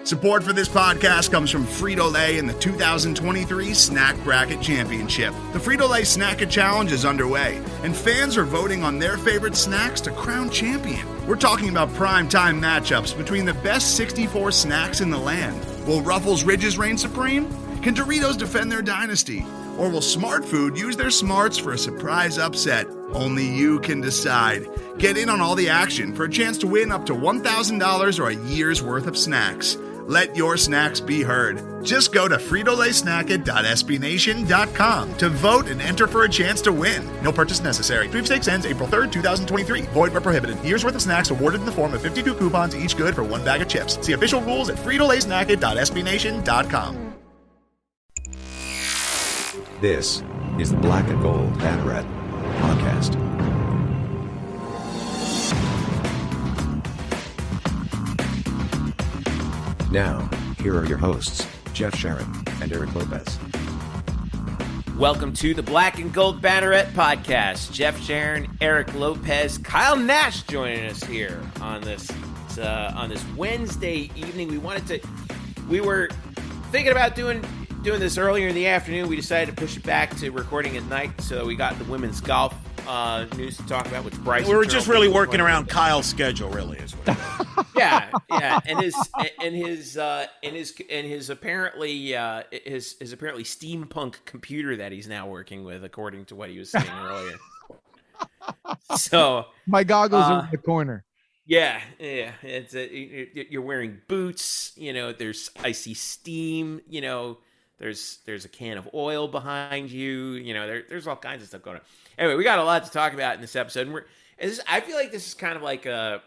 Support for this podcast comes from Frito-Lay and the 2023 Snack Bracket Championship. The Frito-Lay Snack-It Challenge is underway, and fans are voting on their favorite snacks to crown champion. We're talking about prime-time matchups between the best 64 snacks in the land. Will Ruffles Ridges reign supreme? Can Doritos defend their dynasty? Or will Smart Food use their smarts for a surprise upset? Only you can decide. Get in on all the action for a chance to win up to $1,000 or a year's worth of snacks. Let your snacks be heard. Just go to fritolaysnacket.sbnation.com to vote and enter for a chance to win. No purchase necessary. Sweepstakes ends April 3rd, 2023. Void where prohibited. Year's worth of snacks awarded in the form of 52 coupons, each good for one bag of chips. See official rules at fritolaysnacket.sbnation.com. This is the Black Gold Banneret Podcast. Now, here are your hosts, Jeff Sharon and Eric Lopez. Welcome to the Black and Gold Banneret Podcast. Jeff Sharon, Eric Lopez, Kyle Nash joining us here on this Wednesday evening. We were thinking about doing this earlier in the afternoon. We decided to push it back to recording at night, so we got the women's golf news to talk about, which Bryson. We were just really working around Kyle's schedule, really, is what it was. Yeah, and his apparently steampunk computer that he's now working with, according to what he was saying earlier. So my goggles are in the corner. Yeah. It's you're wearing boots. You know, there's icy steam. You know, there's a can of oil behind you. You know, there's all kinds of stuff going on. Anyway, we got a lot to talk about in this episode. I feel like this is kind of like a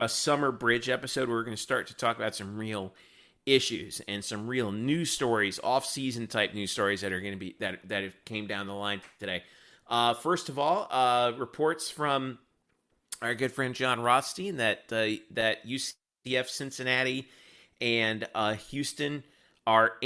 summer bridge episode where we're going to start to talk about some real issues and some real news stories, off-season type news stories that are going to be that have came down the line today. First of all, reports from our good friend John Rothstein that UCF, Cincinnati, and Houston are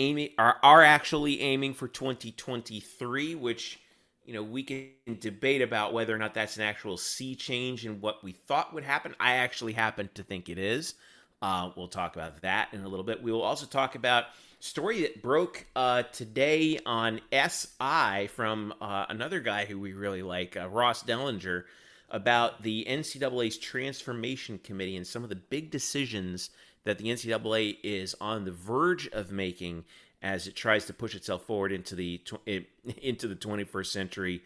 actually aiming for 2023, which, you know, we can debate about whether or not that's an actual sea change in what we thought would happen. I actually happen to think it is. We'll talk about that in a little bit. We will also talk about a story that broke today on SI from another guy who we really like, Ross Dellinger, about the NCAA's Transformation Committee and some of the big decisions that the NCAA is on the verge of making as it tries to push itself forward into the 21st century,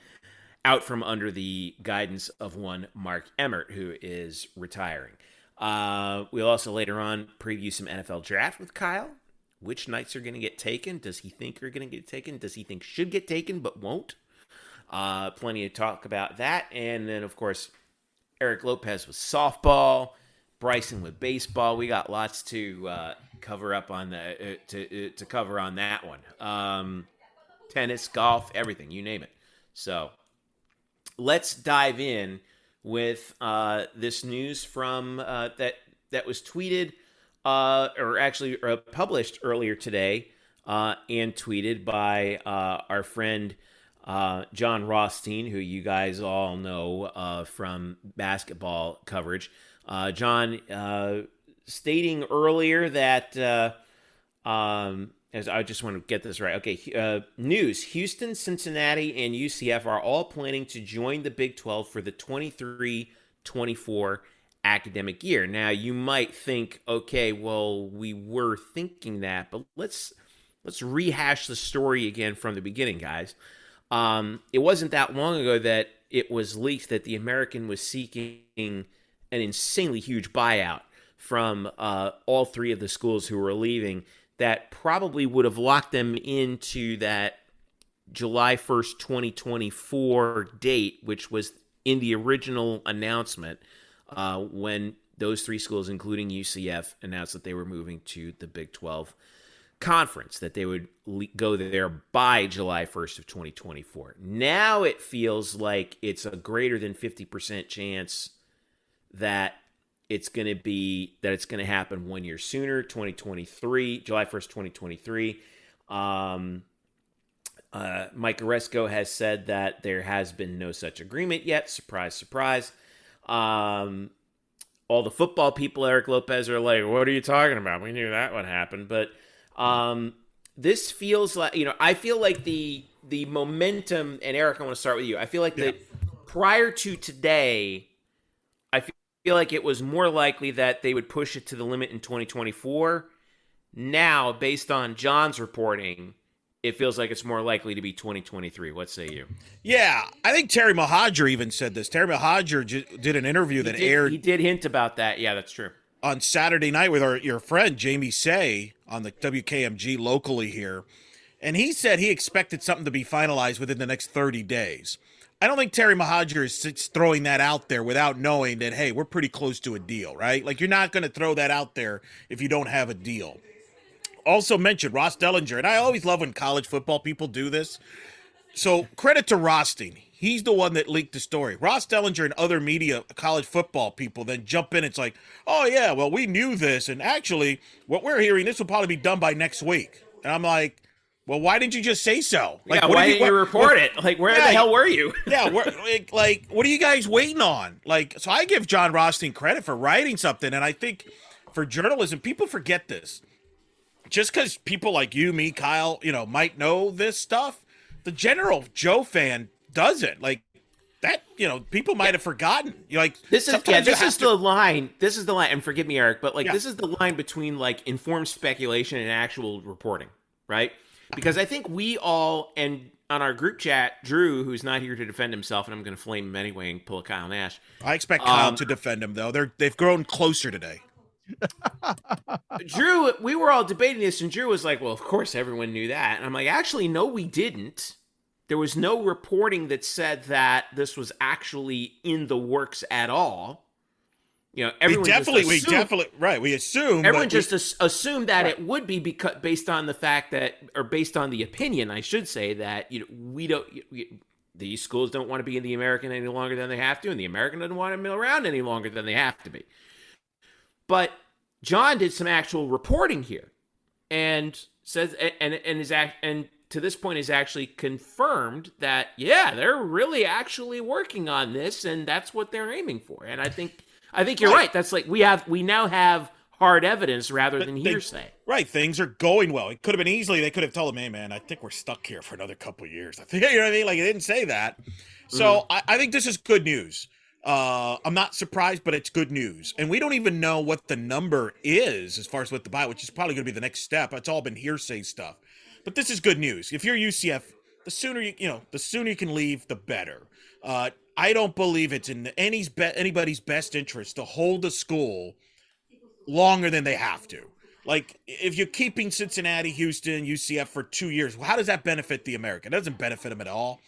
out from under the guidance of one Mark Emmert, who is retiring. We'll also later on preview some NFL draft with Kyle. Which Knights are going to get taken? Does he think are going to get taken? Does he think should get taken but won't? Plenty to talk about that. And then, of course, Eric Lopez with softball, Bryson with baseball. We got lots to cover up on to cover on that one. Tennis, golf, everything, you name it. So let's dive in with this news from that was tweeted or actually published earlier today and tweeted by our friend John Rothstein, who you guys all know from basketball coverage. John stating earlier that, as I just want to get this right. Okay, news: Houston, Cincinnati, and UCF are all planning to join the Big 12 for the 23-24 academic year. Now, you might think, okay, well, we were thinking that, but let's rehash the story again from the beginning, guys. It wasn't that long ago that it was leaked that the American was seeking an insanely huge buyout from all three of the schools who were leaving that probably would have locked them into that July 1st, 2024 date, which was in the original announcement when those three schools, including UCF, announced that they were moving to the Big 12 conference, that they would go there by July 1st of 2024. Now it feels like it's a greater than 50% chance that it's going to happen 1 year sooner, 2023, July 1st, 2023. Mike Oresco has said that there has been no such agreement yet. Surprise, surprise. all the football people, Eric Lopez, are like, what are you talking about? We knew that would happen. But this feels like, I feel like the momentum, and Eric, I want to start with you. I feel like that prior to today, I feel like it was more likely that they would push it to the limit in 2024. Now, based on John's reporting, it feels like it's more likely to be 2023. What say you? Yeah, I think Terry Mohajir even said this. Terry Mohajir did an interview that aired. He did hint about that. Yeah, that's true. On Saturday night with your friend Jamie Say on the WKMG locally here. And he said he expected something to be finalized within the next 30 days. I don't think Terry Mohajir is throwing that out there without knowing that, hey, we're pretty close to a deal, right? Like, you're not going to throw that out there if you don't have a deal. Also mentioned Ross Dellinger, and I always love when college football people do this. So credit to Rothstein. He's the one that leaked the story. Ross Dellinger and other media, college football people, then jump in. It's like, oh, yeah, well, we knew this. And actually, what we're hearing, this will probably be done by next week. And I'm like, well, why didn't you just say so? Like, yeah, why didn't you report it? Like, where the hell were you? Yeah, like, what are you guys waiting on? Like, so I give John Rothstein credit for writing something. And I think for journalism, people forget this. Just because people like you, me, Kyle, might know this stuff, the general Joe fan doesn't. Like that, people might have forgotten. This is the line. This is the line. And forgive me, Eric, but this is the line between like informed speculation and actual reporting, right? Because I think we all, and on our group chat, Drew, who's not here to defend himself, and I'm going to flame him anyway and pull a Kyle Nash. I expect Kyle to defend him, though. They've grown closer today. Drew, we were all debating this, and Drew was like, well, of course everyone knew that. And I'm like, actually, no, we didn't. There was no reporting that said that this was actually in the works at all. Everyone we assumed. Everyone assumed that it would be because based on the fact that, or based on the opinion, I should say, that these schools don't want to be in the American any longer than they have to, and the American doesn't want to mill around any longer than they have to be. But John did some actual reporting here, and says, and to this point is actually confirmed that they're really actually working on this, and that's what they're aiming for. And I think you're right. That's like we now have hard evidence rather than hearsay. Right, things are going well. It could have been easily. They could have told him, "Hey, man, I think we're stuck here for another couple of years." I think you know what I mean. Like, they didn't say that, so I think this is good news. I'm not surprised, but it's good news. And we don't even know what the number is as far as what the buy, which is probably going to be the next step. It's all been hearsay stuff. But this is good news. If you're UCF, the sooner you can leave, the better. I don't believe it's in anybody's best interest to hold a school longer than they have to. Like, if you're keeping Cincinnati, Houston, UCF for 2 years, how does that benefit the American? It doesn't benefit them at all.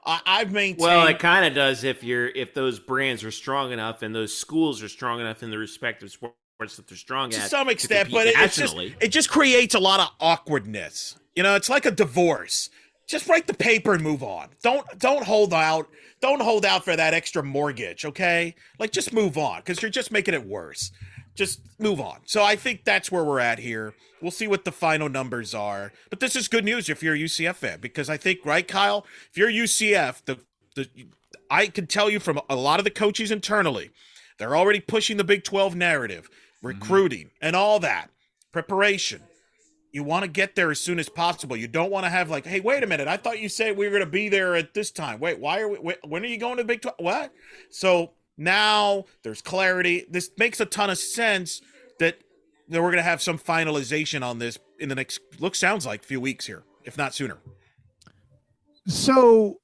I've maintained. Well, it kind of does if those brands are strong enough and those schools are strong enough in the respective sports that they're strong at. To some extent, but it just creates a lot of awkwardness. It's like a divorce. Just write the paper and move on. Don't hold out. Don't hold out for that extra mortgage, okay? Like, just move on, because you're just making it worse. Just move on. So I think that's where we're at here. We'll see what the final numbers are. But this is good news if you're a UCF fan, because I think, right, Kyle, if you're UCF, I can tell you from a lot of the coaches internally, they're already pushing the Big 12 narrative, recruiting, and all that, preparation. You want to get there as soon as possible. You don't want to have like, hey, wait a minute. I thought you said we were going to be there at this time. Wait, when are you going to the Big 12? What? So now there's clarity. This makes a ton of sense that we're going to have some finalization on this in the next, sounds like, few weeks here, if not sooner. So,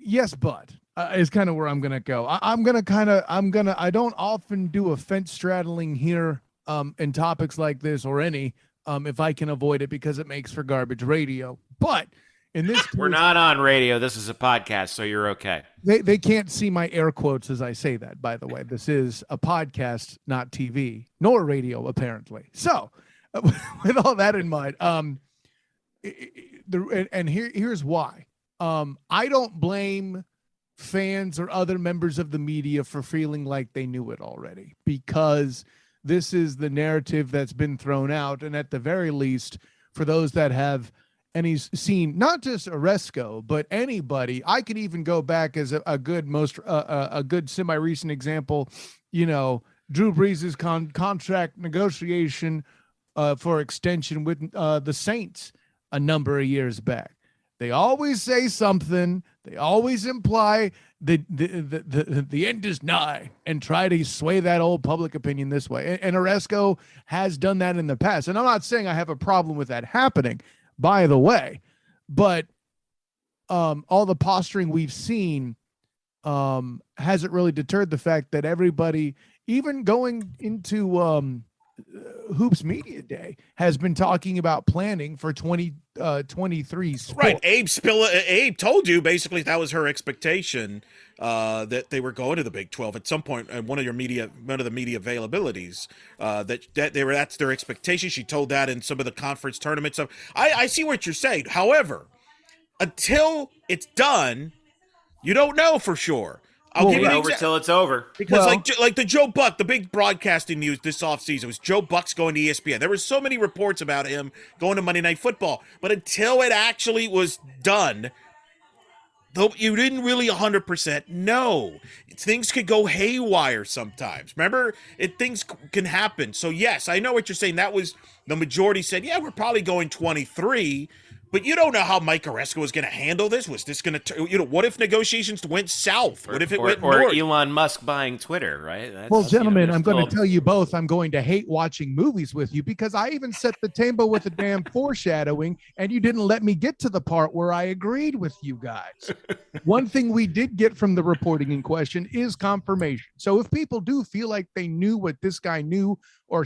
yes, but is kind of where I'm going to go. I don't often do a fence straddling here in topics like this or any, if I can avoid it, because it makes for garbage radio. But in this case, we're not on radio. This is a podcast, so you're okay. They can't see my air quotes as I say that, by the way. This is a podcast, not TV, nor radio, apparently. So with all that in mind, here's why. I don't blame fans or other members of the media for feeling like they knew it already, because this is the narrative that's been thrown out. And at the very least, for those that have and he's seen not just Oresco, but anybody. I could even go back as a good semi-recent example, Drew Brees' contract negotiation for extension with the Saints a number of years back. They always say something. They always imply the end is nigh and try to sway that old public opinion this way. And Oresco has done that in the past. And I'm not saying I have a problem with that happening, by the way, but all the posturing we've seen hasn't really deterred the fact that everybody, even going into Hoops Media Day, has been talking about planning for 2023 sport. Right. Abe told you basically that was her expectation, that they were going to the Big 12 at some point. One of the media availabilities, that's their expectation. She told that in some of the conference tournaments. So I see what you're saying. However, until it's done, you don't know for sure. I'll give you over till it's over. Because like the Joe Buck, the big broadcasting news this offseason was Joe Buck's going to ESPN. There were so many reports about him going to Monday Night Football. But until it actually was done, though you didn't really 100% know. Things could go haywire sometimes. Remember, things can happen. So, yes, I know what you're saying. That was the majority said, yeah, we're probably going 23. But you don't know how Mike Oresco was going to handle this. Was this going to, what if negotiations went south? What if it went north? Or Elon Musk buying Twitter, right? Gentlemen, I'm going to tell you both, I'm going to hate watching movies with you because I even set the table with a damn foreshadowing, and you didn't let me get to the part where I agreed with you guys. One thing we did get from the reporting in question is confirmation. So if people do feel like they knew what this guy knew or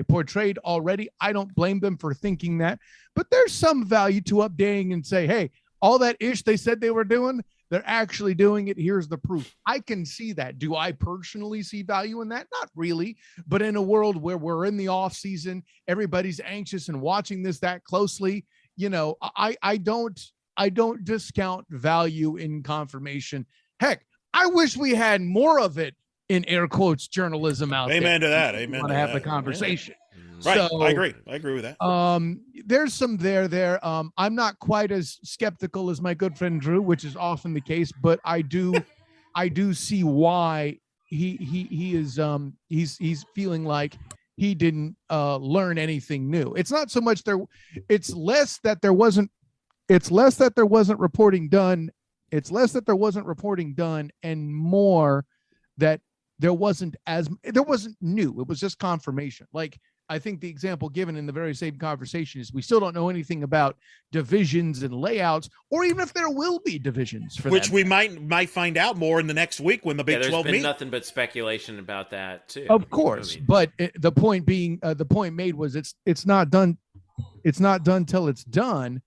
portrayed already, I don't blame them for thinking that. But there's some value to updating and say, hey, all that ish they said they were doing, they're actually doing it. Here's the proof. I can see that. Do I personally see value in that? Not really. But in a world where we're in the off season, everybody's anxious and watching this that closely, I don't discount value in confirmation. Heck, I wish we had more of it in air quotes journalism out there. Amen to that. Amen. Want to have the conversation. Yeah. Right. So, I agree with that. There's some there. I'm not quite as skeptical as my good friend Drew, which is often the case, but I do see why he is he's feeling like he didn't learn anything new. It's not so much it's less that there wasn't reporting done. It's less that there wasn't reporting done and more that there wasn't new. It was just confirmation. Like, I think the example given in the very same conversation is we still don't know anything about divisions and layouts, or even if there will be divisions for which we might find out more in the next week when the Big 12 meet. There's been nothing but speculation about that too. Of course, but the point made was it's not done. It's not done till it's done.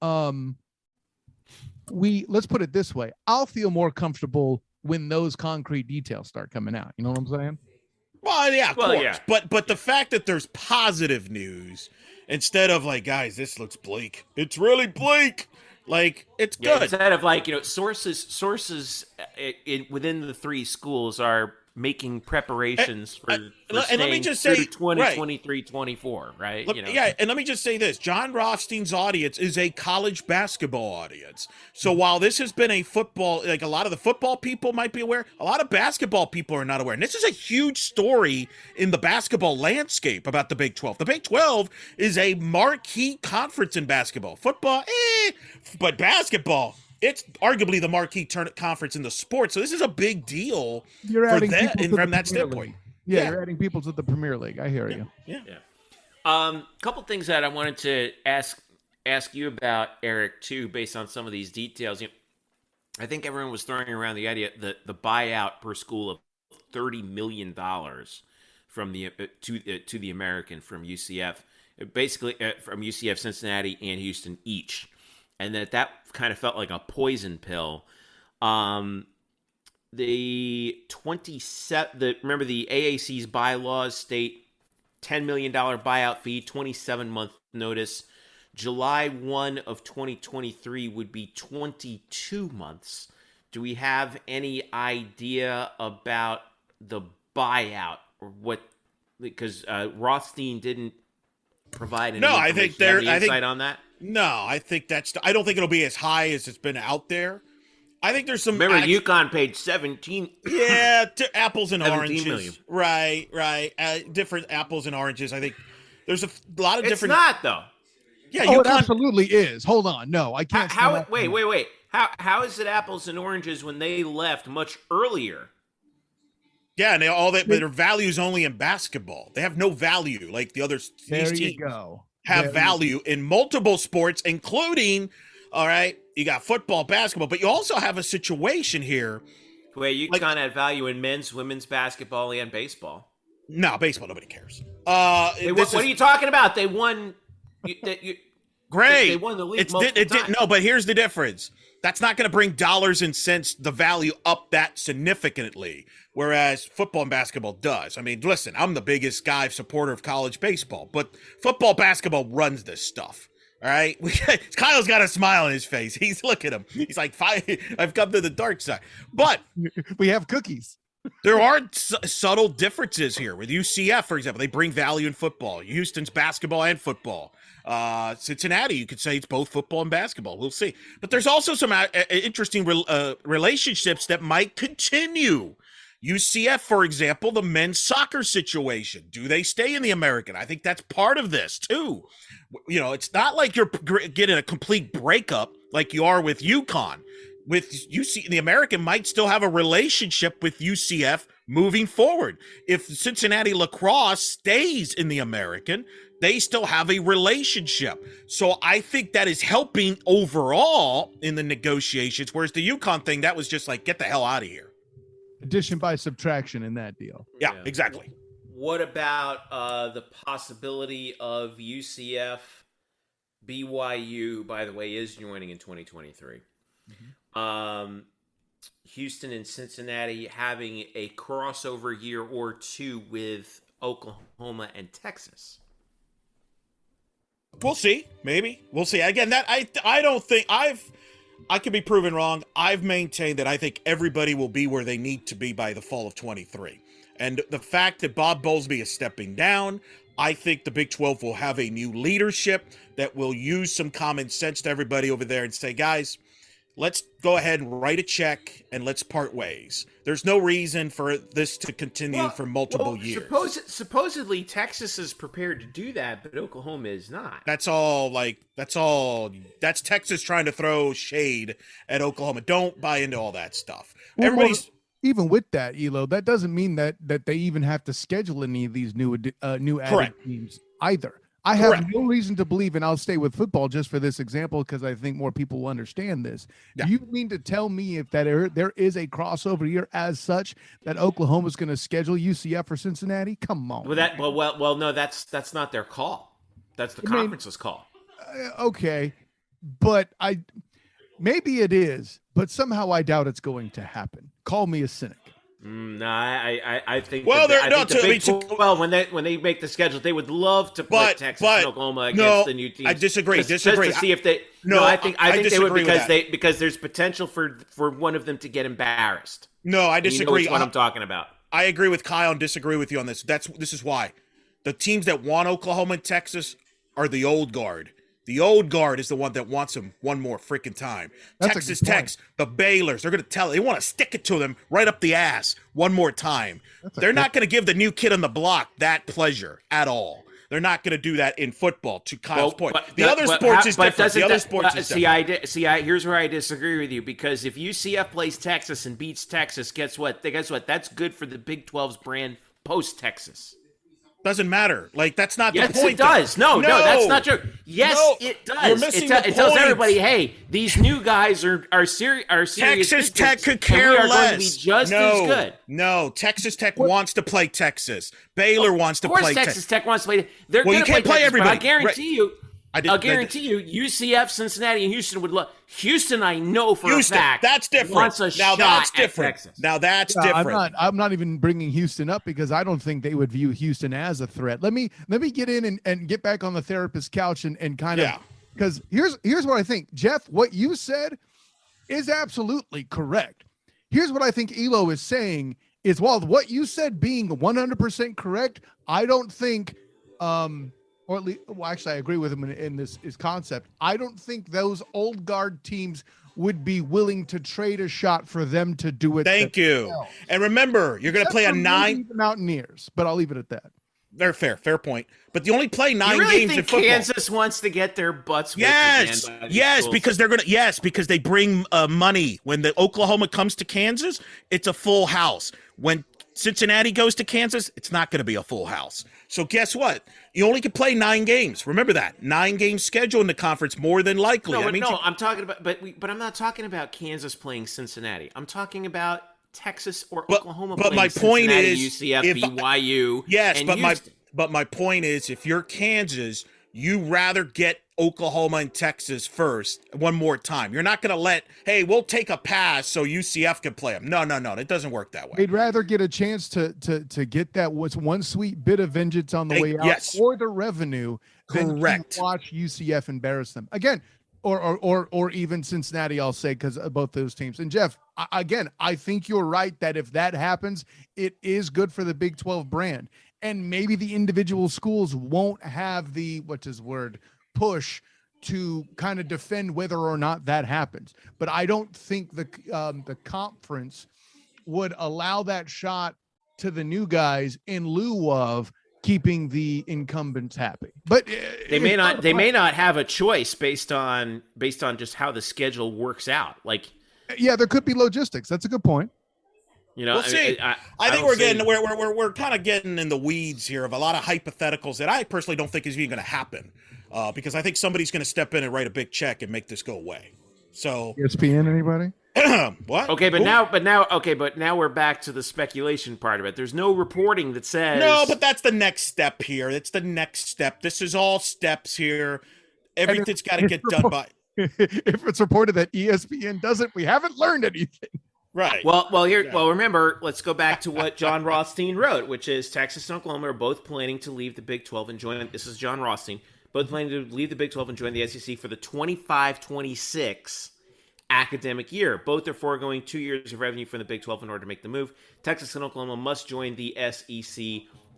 Let's put it this way. I'll feel more comfortable when those concrete details start coming out. You know what I'm saying? Well, yeah, of course. Yeah. But the fact that there's positive news instead of like, guys, this looks bleak. It's really bleak. Like, it's good. Instead of like, sources within the three schools are making preparations for and let me just say 2023-24, right? Yeah, and let me just say this. John Rothstein's audience is a college basketball audience. So while this has been a football, like a lot of the football people might be aware, a lot of basketball people are not aware. And this is a huge story in the basketball landscape about the Big 12. The Big 12 is a marquee conference in basketball. Football, but basketball, it's arguably the marquee conference in the sport. So this is a big deal for that, and from that standpoint. Yeah, you're adding people to the Premier League. I hear you. Yeah. Couple things that I wanted to ask you about, Eric, too, based on some of these details. I think everyone was throwing around the idea that the buyout per school of $30 million from the to the American from UCF, basically from UCF, Cincinnati, and Houston each. And that kind of felt like a poison pill. Remember the AAC's bylaws state $10 million buyout fee, 27-month notice. July 1 of 2023 would be 22 months. Do we have any idea about the buyout or what? Because Rothstein didn't provide any No, I think information? they're. I insight think on that. No, I think that's. I don't think it'll be as high as it's been out there. I think there's some. Remember, UConn paid 17. Yeah, apples and 17 oranges. million. Right. Different apples and oranges. I think there's a lot of different. It's not though. Yeah, it absolutely is. Hold on, no, I can't. Wait. How is it apples and oranges when they left much earlier? Yeah, and their values only in basketball. They have no value like the other There teams you go. have value in multiple sports, including. All right, you got football, basketball, but you also have a situation here. Wait, UConn had value in men's, women's basketball, and baseball. No, baseball, nobody cares. What are you talking about? They won. Great. They won the league multiple times. No, but here's the difference. That's not going to bring dollars and cents, the value up that significantly, whereas football and basketball does. I mean, listen, I'm the biggest supporter of college baseball, but football, basketball runs this stuff. All right, Kyle's got a smile on his face. He's look at him. He's like, I've come to the dark side. But we have cookies. There are subtle differences here with UCF, for example. They bring value in football. Houston's basketball and football. Cincinnati, you could say it's both football and basketball. We'll see. But there's also some interesting relationships that might continue. UCF, for example, the men's soccer situation. Do they stay in the American? I think that's part of this, too. You know, it's not like you're getting a complete breakup like you are with UConn. With UC, the American might still have a relationship with UCF moving forward. If Cincinnati lacrosse stays in the American, they still have a relationship. So I think that is helping overall in the negotiations, whereas the UConn thing, that was just like, get the hell out of here. Addition by subtraction in that deal. Yeah. Exactly. What about the possibility of UCF? BYU, by the way, is joining in 2023. Mm-hmm. Houston and Cincinnati having a crossover year or two with Oklahoma and Texas. We'll see. Maybe we'll see. Again, that I don't think I could be proven wrong. I've maintained that I think everybody will be where they need to be by the fall of 23. And the fact that Bob Bowlesby is stepping down, I think the Big 12 will have a new leadership that will use some common sense to everybody over there and say, guys, let's go ahead and write a check and let's part ways. There's no reason for this to continue for multiple years. Supposedly Texas is prepared to do that, but Oklahoma is not. That's Texas trying to throw shade at Oklahoma. Don't buy into all that stuff. Even with that, Elo, that doesn't mean that they even have to schedule any of these new added teams either. I have no reason to believe, and I'll stay with football just for this example because I think more people will understand this. Yeah. Do you mean to tell me if that there is a crossover year as such that Oklahoma's going to schedule UCF or Cincinnati? Come on. No, that's not their call. That's the conference's call. Okay, but maybe it is, but somehow I doubt it's going to happen. Call me a cynic. No, I think. Well, the Big 12 when they make the schedule, they would love to put Texas and Oklahoma against the new teams. I disagree. Just to see if they. I think they would because there's potential for one of them to get embarrassed. No, I disagree. You know what I'm talking about. I agree with Kyle and disagree with you on this. This is why the teams that want Oklahoma and Texas are the old guard. The old guard is the one that wants them one more freaking time. Texas Tech, the Baylors, they're going to tell it. They want to stick it to them right up the ass one more time. They're not going to give the new kid on the block that pleasure at all. They're not going to do that in football, to Kyle's point. The other sports is different. Here's where I disagree with you, because if UCF plays Texas and beats Texas, guess what? That's good for the Big 12's brand post-Texas. Doesn't matter. Like, that's not the point. Yes, it does. No, that's not true. Yes, it does. You're missing the point. It tells everybody, hey, these new guys are serious. Texas Tech could care less. Going to be just as good. No, Texas Tech wants to play Texas. Baylor wants to play Texas. Of course, Texas Tech wants to play. They're going to play Texas, everybody. But I'll guarantee you, UCF, Cincinnati, and Houston would love. Houston, I know for a fact. That's different. Wants a shot at Texas. Now that's different. I'm not even bringing Houston up because I don't think they would view Houston as a threat. Let me get in and get back on the therapist couch and kind of, because here's what I think, Jeff. What you said is absolutely correct. Here's what I think Elo is saying is, while what you said being 100% correct, I don't think or at least, well, actually, I agree with him in this concept. I don't think those old guard teams would be willing to trade a shot for them to do it. Thank you. And remember, you're going to play a 9. The Mountaineers, but I'll leave it at that. They're fair point. But you only play 9 you really games think in football. Kansas wants to get their butts whipped Yes, again by yes, schools? because they bring money. When the Oklahoma comes to Kansas, it's a full house. When Cincinnati goes to Kansas, it's not going to be a full house. So guess what? You only can play 9 games. Remember that 9-game schedule in the conference, more than likely. I'm talking about, but I'm not talking about Kansas playing Cincinnati. I'm talking about Texas or Oklahoma. But playing my point Cincinnati, is, UCF, BYU. Yes, and but my point is, if you're Kansas, you rather get Oklahoma and Texas first one more time. You're not going to let, hey, we'll take a pass so UCF can play them. No, it doesn't work that way. They'd rather get a chance to get that one sweet bit of vengeance on the way out, or the revenue, than to watch UCF embarrass them again, or even Cincinnati. I'll say, because of both those teams. And Jeff, I think you're right that if that happens, it is good for the Big 12 brand, and maybe the individual schools won't have the push to kind of defend whether or not that happens. But I don't think the conference would allow that shot to the new guys in lieu of keeping the incumbents happy. But they may not have a choice based on just how the schedule works out. Like, yeah, there could be logistics. That's a good point. We'll see. I think we're kind of getting in the weeds here of a lot of hypotheticals that I personally don't think is even going to happen. Because I think somebody's going to step in and write a big check and make this go away. So ESPN, anybody? What? Okay, but now we're back to the speculation part of it. There's no reporting that says but that's the next step here. It's the next step. This is all steps here. Everything's got to get done by. If it's reported that ESPN doesn't, we haven't learned anything. Right. Well, remember, let's go back to what John Rothstein wrote, which is Texas and Oklahoma are both planning to leave the Big 12 and join. This is John Rothstein. Both planning to leave the Big 12 and join the SEC for the 25-26 academic year. Both are foregoing 2 years of revenue from the Big 12 in order to make the move. Texas and Oklahoma must join the SEC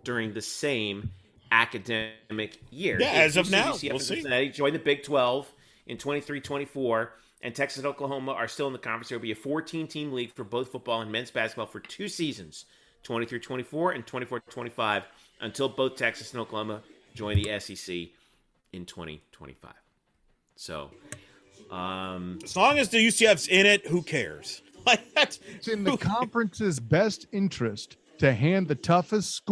during the same academic year. Yeah, as of now, UCF and Cincinnati join the Big 12 in 23-24, and Texas and Oklahoma are still in the conference. There will be a 14-team league for both football and men's basketball for 2 seasons, 23-24 and 24-25, until both Texas and Oklahoma join the SEC in 2025. So, as long as the UCF's in it, who cares? It's in the conference's best interest to hand the toughest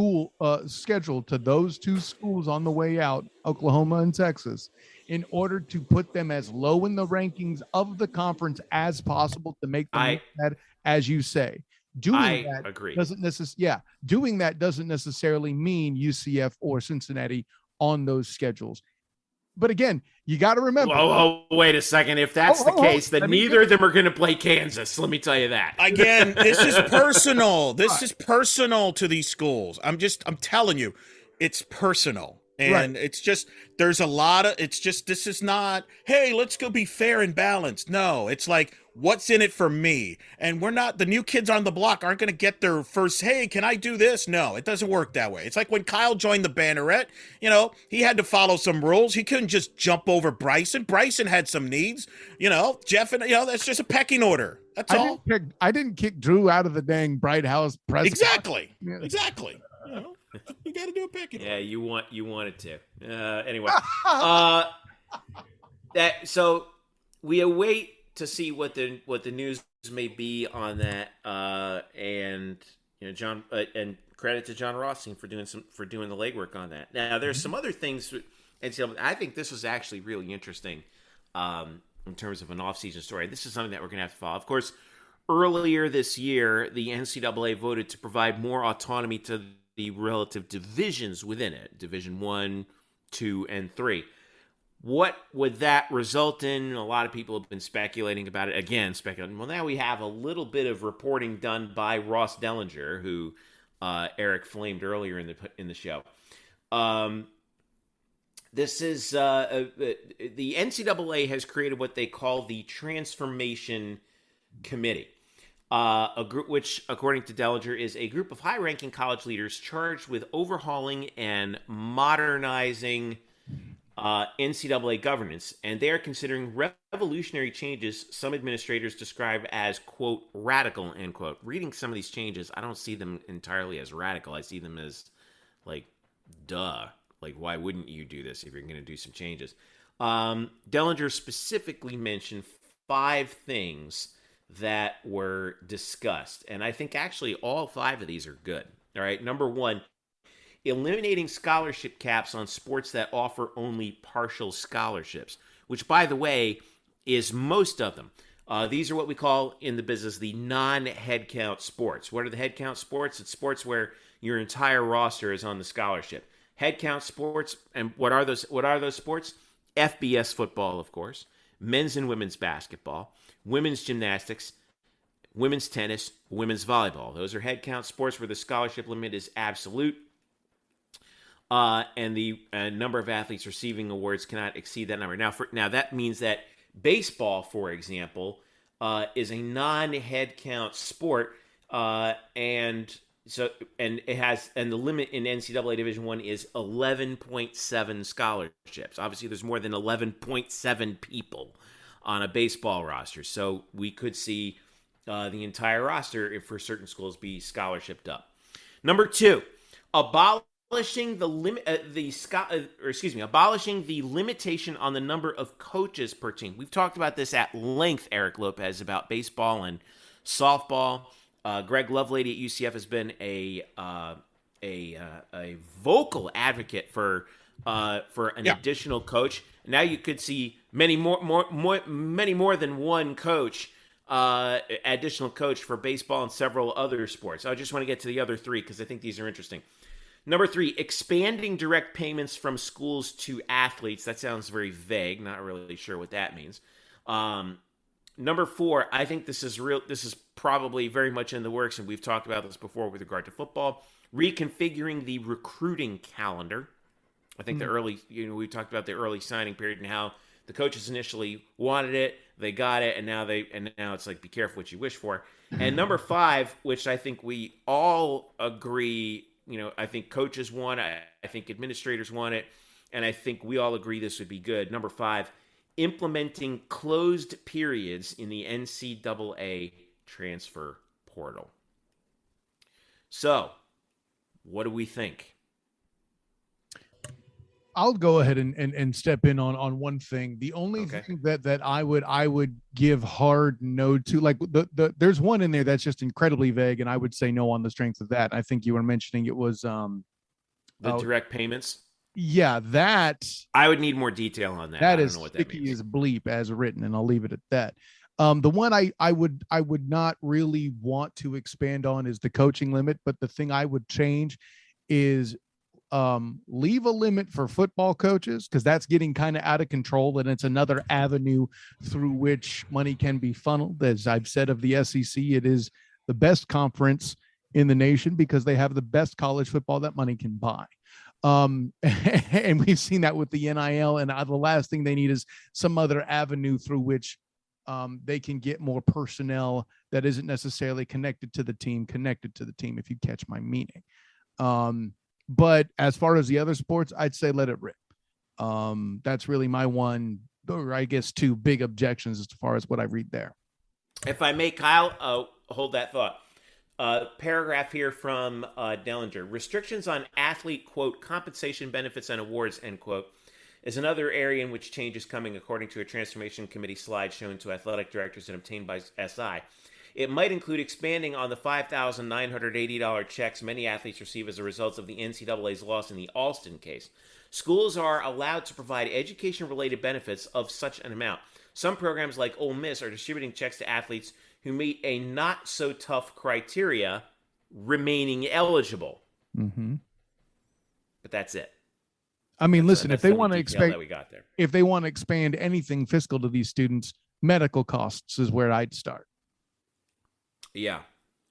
schedule to those 2 schools on the way out, Oklahoma and Texas, in order to put them as low in the rankings of the conference as possible to make them that, as you say. Doing that doesn't necessarily mean UCF or Cincinnati on those schedules. But again, you got to remember. Wait a second. If that's the case, then neither of them are going to play Kansas. Let me tell you that. Again, this is personal. This is personal to these schools. I'm telling you, it's personal. And it's just, there's a lot of, this is not, hey, let's go be fair and balanced. No, it's like, what's in it for me? And the new kids on the block aren't going to get their first, hey, can I do this? No, it doesn't work that way. It's like when Kyle joined the Banneret, he had to follow some rules. He couldn't just jump over Bryson. Bryson had some needs, Jeff, and, that's just a pecking order. That's all. I didn't kick Drew out of the dang Bright House press. Exactly. You got to do a picking. Yeah, you wanted to. Anyway, so we await to see what the news may be on that. And John, and credit to John Rothstein for doing the legwork on that. Now, there's some other things, and I think this was actually really interesting in terms of an off-season story. This is something that we're going to have to follow. Of course, earlier this year, the NCAA voted to provide more autonomy to the relative divisions within it, Division 1, 2, and 3. What would that result in? A lot of people have been speculating about it. Again, Well, now we have a little bit of reporting done by Ross Dellinger, who Eric flamed earlier in the show. This is the NCAA has created what they call the Transformation Committee. A group which, according to Dellinger, is a group of high-ranking college leaders charged with overhauling and modernizing NCAA governance, and they are considering revolutionary changes some administrators describe as, quote, radical, end quote. Reading some of these changes, I don't see them entirely as radical. I see them as, like, duh. Like, why wouldn't you do this if you're going to do some changes? Dellinger specifically mentioned 5 things that were discussed, and I think actually all 5 of these are good. All right, number 1, eliminating scholarship caps on sports that offer only partial scholarships, which, by the way, is most of them. These are what we call in the business the non-head count sports. What are the head count sports? It's sports where your entire roster is on the scholarship. Head count sports, and what are those sports? FBS football, of course, men's and women's basketball, women's gymnastics, women's tennis, women's volleyball. Those are head count sports where the scholarship limit is absolute. And the number of athletes receiving awards cannot exceed that number. Now that means that baseball, for example, is a non-head count sport, and the limit in NCAA Division I is 11.7 scholarships. Obviously, there's more than 11.7 people on a baseball roster, so we could see the entire roster, for certain schools, be scholarshiped up. Number 2, abolishing the limitation on the number of coaches per team. We've talked about this at length, Eric Lopez, about baseball and softball. Greg Lovelady at UCF has been a vocal advocate for an additional coach. Now you could see many more than one coach, additional coach for baseball and several other sports. I just want to get to the other 3 because I think these are interesting. Number 3, expanding direct payments from schools to athletes. That sounds very vague. Not really sure what that means. Number 4, I think this is real. This is probably very much in the works, and we've talked about this before with regard to football. Reconfiguring the recruiting calendar. I think we talked about the early signing period and how the coaches initially wanted it, they got it, and now it's like, be careful what you wish for. And number 5, which I think we all agree, I think coaches want it, I think administrators want it, and I think we all agree this would be good. Number 5, implementing closed periods in the NCAA transfer portal. So, what do we think? I'll go ahead and step in on one thing. The only thing that I would give hard no to, like there's one in there that's just incredibly vague, and I would say no on the strength of that. I think you were mentioning it was the direct payments. Yeah, that I would need more detail on that. That is sticky as bleep as written, and I'll leave it at that. The one I would not really want to expand on is the coaching limit, but the thing I would change is leave a limit for football coaches, because that's getting kind of out of control, and it's another avenue through which money can be funneled. As I've said of the SEC, it is the best conference in the nation because they have the best college football that money can buy. And we've seen that with the NIL, and the last thing they need is some other avenue through which they can get more personnel that isn't necessarily connected to the team, if you catch my meaning. But as far as the other sports, I'd say let it rip. That's really my one, or I guess 2 big objections as far as what I read there. If I may, Kyle, hold that thought. Paragraph here from Dellinger. Restrictions on athlete, quote, compensation, benefits, and awards, end quote, is another area in which change is coming, according to a Transformation Committee slide shown to athletic directors and obtained by SI. It might include expanding on the $5,980 checks many athletes receive as a result of the NCAA's loss in the Alston case. Schools are allowed to provide education-related benefits of such an amount. Some programs like Ole Miss are distributing checks to athletes who meet a not-so-tough criteria, remaining eligible. Mm-hmm. But that's it. I mean, listen, if they want to expand anything fiscal to these students, medical costs is where I'd start. Yeah,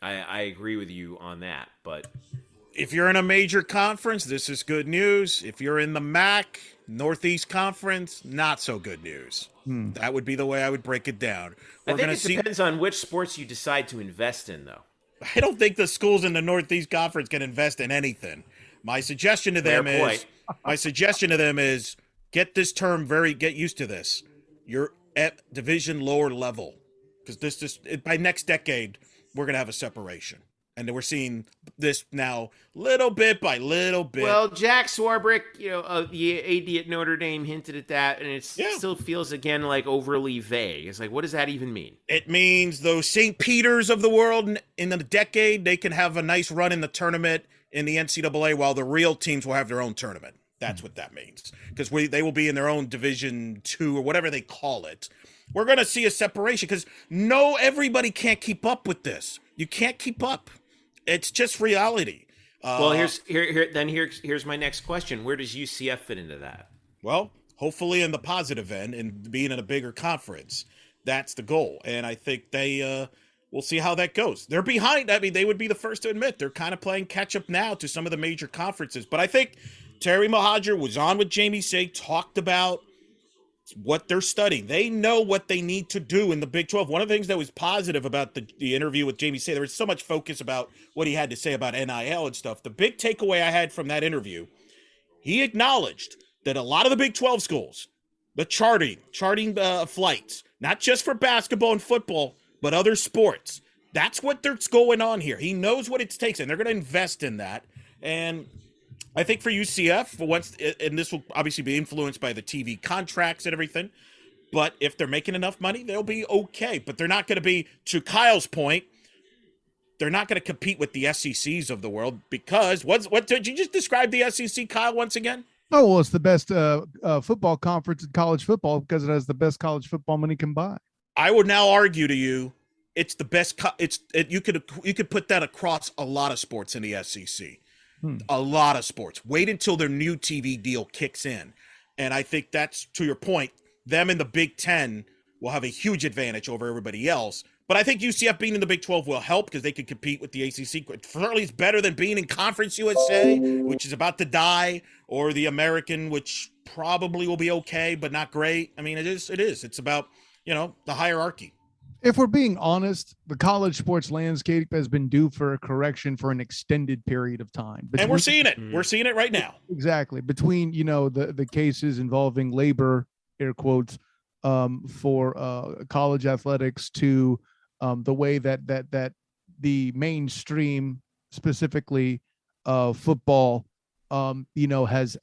I agree with you on that. But if you're in a major conference, this is good news. If you're in the MAC, Northeast Conference, not so good news. That would be the way I would break it down. I think it depends on which sports you decide to invest in, though. I don't think the schools in the Northeast Conference can invest in anything. My suggestion to them is get used to this. You're at division lower level, because by next decade we're gonna have a separation, and we're seeing this now little bit by little bit. Well, Jack Swarbrick, the AD at Notre Dame hinted at that, and it still feels again like overly vague. It's like, what does that even mean? It means those St. Peters of the world in a decade, they can have a nice run in the tournament in the NCAA, while the real teams will have their own tournament. That's what that means, because they will be in their own Division II or whatever they call it. We're going to see a separation, because everybody can't keep up with this. You can't keep up. It's just reality. Well, here's my next question. Where does UCF fit into that? Well, hopefully in the positive end and being in a bigger conference. That's the goal. And I think we'll see how that goes. They're behind. I mean, they would be the first to admit they're kind of playing catch up now to some of the major conferences. But I think Terry Mohajir was on with Jamie Say, talked about what they're studying. They know what they need to do in the Big 12. One of the things that was positive about the interview with Jamie Say, there was so much focus about what he had to say about NIL and stuff. The big takeaway I had from that interview, he acknowledged that a lot of the Big 12 schools, the charting flights, not just for basketball and football, but other sports. That's what's going on here. He knows what it takes, and they're going to invest in that. And I think for UCF, and this will obviously be influenced by the TV contracts and everything, but if they're making enough money, they'll be okay. But they're not going to be, to Kyle's point, they're not going to compete with the SECs of the world, because what did you just describe the SEC, Kyle, once again? Oh, well, it's the best football conference in college football because it has the best college football money can buy. I would now argue to you, it's the best. You could put that across a lot of sports in the SEC. A lot of sports. Wait until their new TV deal kicks in. And I think that's, to your point, them in the Big 10 will have a huge advantage over everybody else. But I think UCF being in the Big 12 will help, because they could compete with the ACC. Certainly it's better than being in Conference USA, which is about to die, or the American, which probably will be okay, but not great. I mean, it is. It's about, the hierarchy. If we're being honest, the college sports landscape has been due for a correction for an extended period of time. And we're seeing it. We're seeing it right now. Exactly. Between, the cases involving labor, air quotes, for college athletics, to the way that the mainstream, specifically football, has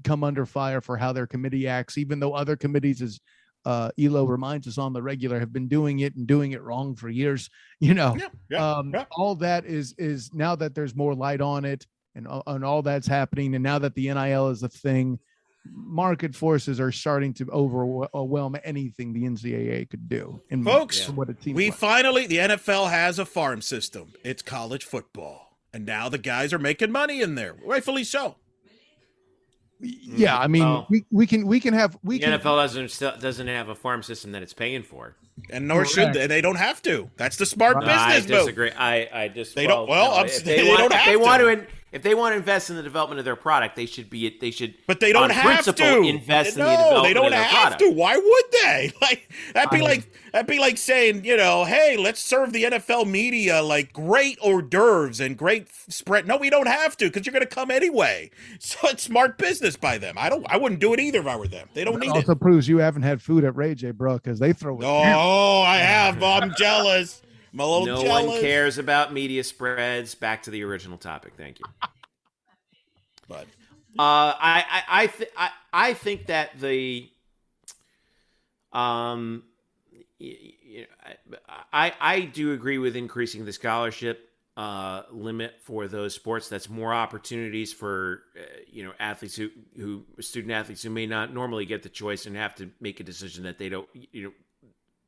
come under fire for how their committee acts, even though other committees, as Elo reminds us on the regular, have been doing it wrong for years. All that is now that there's more light on it, and all that's happening, and now that the NIL is a thing, market forces are starting to overwhelm anything the NCAA could do. And folks, what it seems finally, the NFL has a farm system. It's college football, and now the guys are making money in there, rightfully so. Yeah, I mean, we can have the NFL doesn't have a farm system that it's paying for, and nor should they. They don't have to. That's the smart business I move. Disagree. I just they don't. Well, no, if they want to invest in the development of their product, they should. But they don't have to invest in the development. They don't of their have product. to. Why would they? That'd be like saying, hey, let's serve the NFL media like great hors d'oeuvres and great spread. No, we don't have to, because you're going to come anyway. So it's smart business by them. I wouldn't do it either if I were them. They don't need it. Also proves you haven't had food at Ray J, bro, because they throw it. Oh, I have. I'm jealous. I'm a little jealous. No one cares about media spreads. Back to the original topic. Thank you. But I think that I do agree with increasing the scholarship limit for those sports. That's more opportunities for athletes who student athletes who may not normally get the choice and have to make a decision that they don't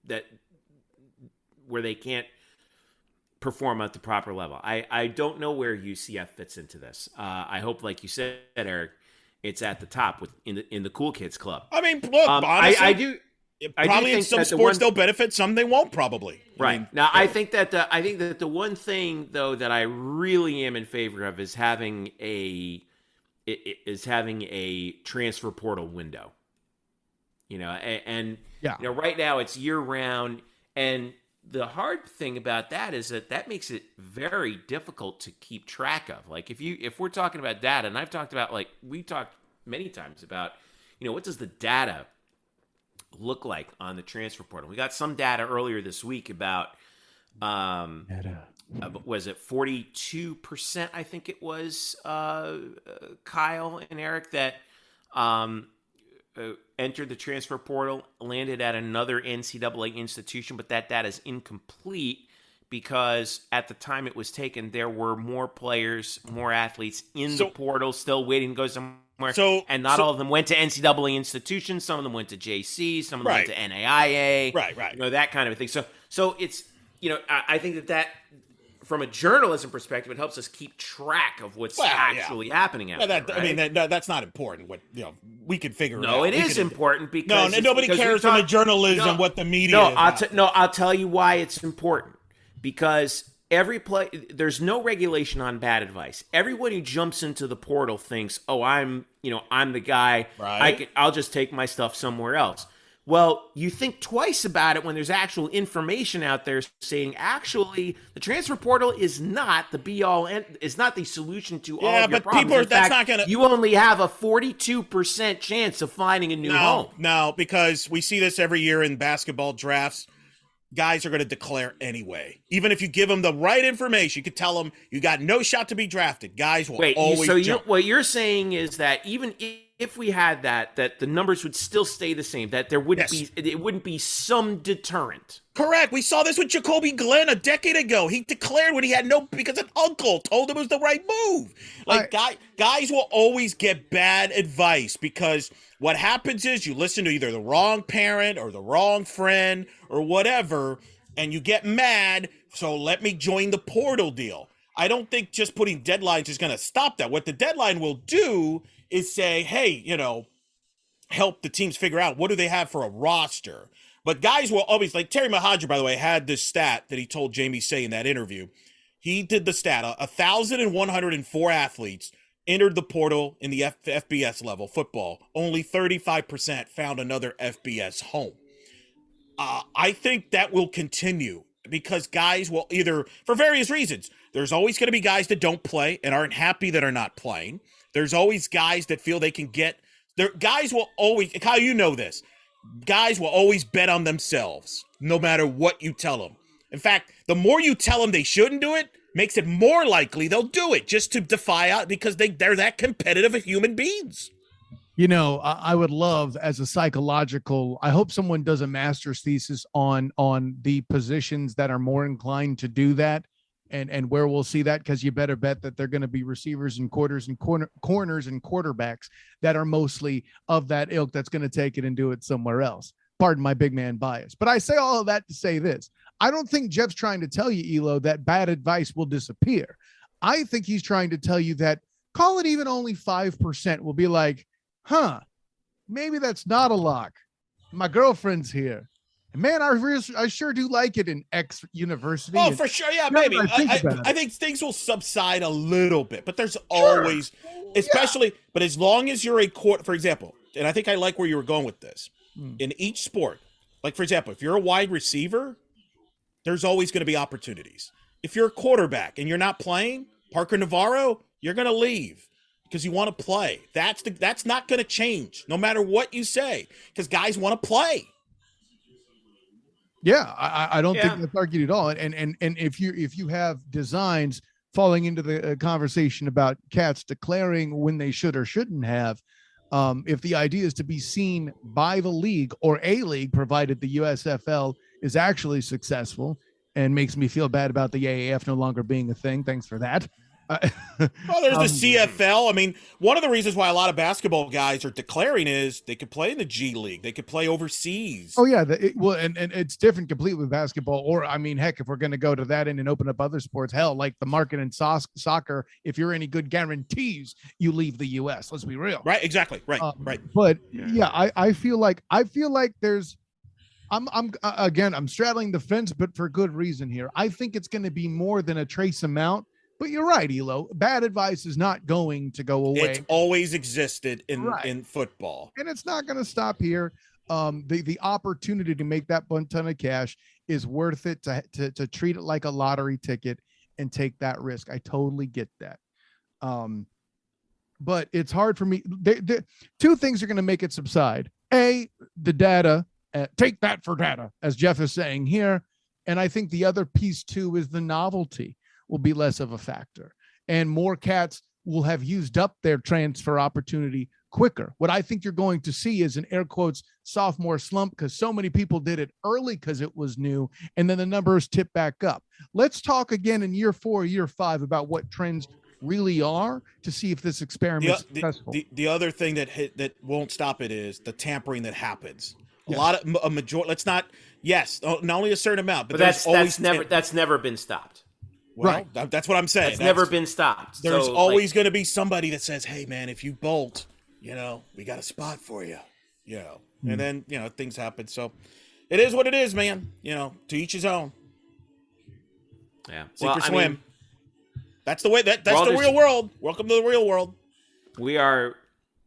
that where they can't perform at the proper level. I don't know where UCF fits into this. I hope, like you said, Eric, it's at the top in the cool kids club. I mean, look, honestly, I do. Probably in some sports they'll benefit, some they won't. Probably. Right. I think that the one thing though that I really am in favor of is having a transfer portal window. Right now it's year round, and the hard thing about that is that makes it very difficult to keep track of. Like if we're talking about data, and I've talked about, like we talked many times about what does the data look like on the transfer portal? We got some data earlier this week about, was it 42%? I think it was, Kyle and Eric, that entered the transfer portal, landed at another NCAA institution, but that data is incomplete because at the time it was taken, there were more players, more athletes in the portal still waiting to go somewhere. And not all of them went to NCAA institutions. Some of them went to JC. Some of them went to NAIA. Right. That kind of a thing. So it's, I think that from a journalism perspective, it helps us keep track of what's actually happening out there. Right? That's not important. What we could figure it out. No, it is important because nobody cares from a journalism what the media. I'll tell you why it's important. Because there's no regulation on bad advice. Everyone who jumps into the portal thinks, "Oh, I'm the guy. Right. I'll just take my stuff somewhere else." Well, you think twice about it when there's actual information out there saying, actually, the transfer portal is not the be-all and is not the solution to all of your problems. You only have a 42% chance of finding a new home. No, because we see this every year in basketball drafts. Guys are going to declare anyway. Even if you give them the right information, you could tell them you got no shot to be drafted. Guys will always jump. What you're saying is that even if we had that the numbers would still stay the same, that there wouldn't it wouldn't be some deterrent. Correct. We saw this with Jacoby Glenn a decade ago. He declared when he had because an uncle told him it was the right move. Guys will always get bad advice because what happens is you listen to either the wrong parent or the wrong friend or whatever, and you get mad, so let me join the portal deal. I don't think just putting deadlines is going to stop that. What the deadline will do is say, hey, help the teams figure out what do they have for a roster. But guys will always, like Terry Mahadra, by the way, had this stat that he told Jamie Say in that interview. He did the stat, 1,104 athletes entered the portal in the FBS level football. Only 35% found another FBS home. I think that will continue because guys will either, for various reasons, there's always going to be guys that don't play and aren't happy that are not playing. There's always guys that feel they can get there. Guys will always, Kyle, you know this. Guys will always bet on themselves, no matter what you tell them. In fact, the more you tell them they shouldn't do it, makes it more likely they'll do it just to defy out because they're that competitive as human beings. I would love as a psychological, I hope someone does a master's thesis on the positions that are more inclined to do that and where we'll see that, because you better bet that they're going to be receivers and corners and quarterbacks that are mostly of that ilk that's going to take it and do it somewhere else. Pardon my big man bias. But I say all of that to say this. I don't think Jeff's trying to tell you, Elo, that bad advice will disappear. I think he's trying to tell you that, call it even only 5%, will be like, maybe that's not a lock. My girlfriend's here. And man, I sure do like it in X university. Oh, for sure. Yeah, maybe. I think things will subside a little bit, but there's always, especially, but as long as you're for example, and I think I like where you were going with this, in each sport, like for example, if you're a wide receiver, there's always going to be opportunities. If you're a quarterback and you're not playing, Parker Navarro, you're going to leave because you want to play. That's not going to change no matter what you say because guys want to play. Yeah, I don't think that's argued at all. And if you have designs falling into the conversation about cats declaring when they should or shouldn't have, if the idea is to be seen by the league or a league, provided the USFL is actually successful, and makes me feel bad about the AAF no longer being a thing. Thanks for that. Well, there's the CFL. I mean, one of the reasons why a lot of basketball guys are declaring is they could play in the G League. They could play overseas. Oh, yeah. And it's different completely with basketball. Or, I mean, heck, if we're going to go to that and open up other sports, hell, like the market in soccer, if you're any good guarantees, you leave the U.S. Let's be real. Right. Exactly. Right. Right. But, I feel like there's, I'm straddling the fence, but for good reason here. I think it's going to be more than a trace amount. But you're right, Elo. Bad advice is not going to go away. It's always existed in football. And it's not going to stop here. The opportunity to make that ton of cash is worth it to treat it like a lottery ticket and take that risk. I totally get that. but it's hard for me. Two things are going to make it subside. A, the data, take that for data, as Jeff is saying here. And I think the other piece too is the novelty will be less of a factor, and more cats will have used up their transfer opportunity quicker. What I think you're going to see is an air quotes sophomore slump, because so many people did it early because it was new, and then the numbers tip back up. Let's talk again in year 4, year 5 about what trends really are, to see if this experiment is successful. The other thing that won't stop it is the tampering that happens. Yes. A majority. Let's not. Yes, not only a certain amount, but that's never been stopped. Well, right. That's what I'm saying. That's never been stopped. There's always going to be somebody that says, "Hey, man, if you bolt, we got a spot for you." And then things happen. So it is what it is, man. To each his own. Yeah. Sink or swim. That's the way. That's the real world. Welcome to the real world. We are.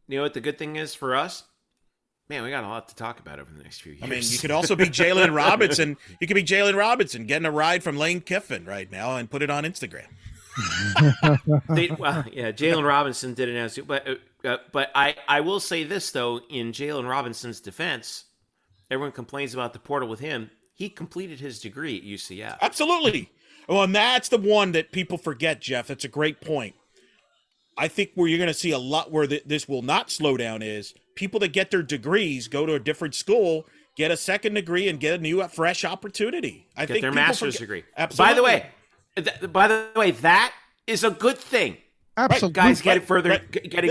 You know what the good thing is for us? Man, we got a lot to talk about over the next few years. I mean, you could also be Jalen Robinson. You could be Jalen Robinson getting a ride from Lane Kiffin right now and put it on Instagram. Jalen Robinson did announce it, but I will say this though, in Jalen Robinson's defense, everyone complains about the portal with him. He completed his degree at UCF. Absolutely. Well, and that's the one that people forget, Jeff. That's a great point. I think where you're going to see a lot where this will not slow down is people that get their degrees go to a different school, get a second degree, and get a new, fresh opportunity. I think their master's degree. Absolutely. By the way, that is a good thing. Absolutely, guys getting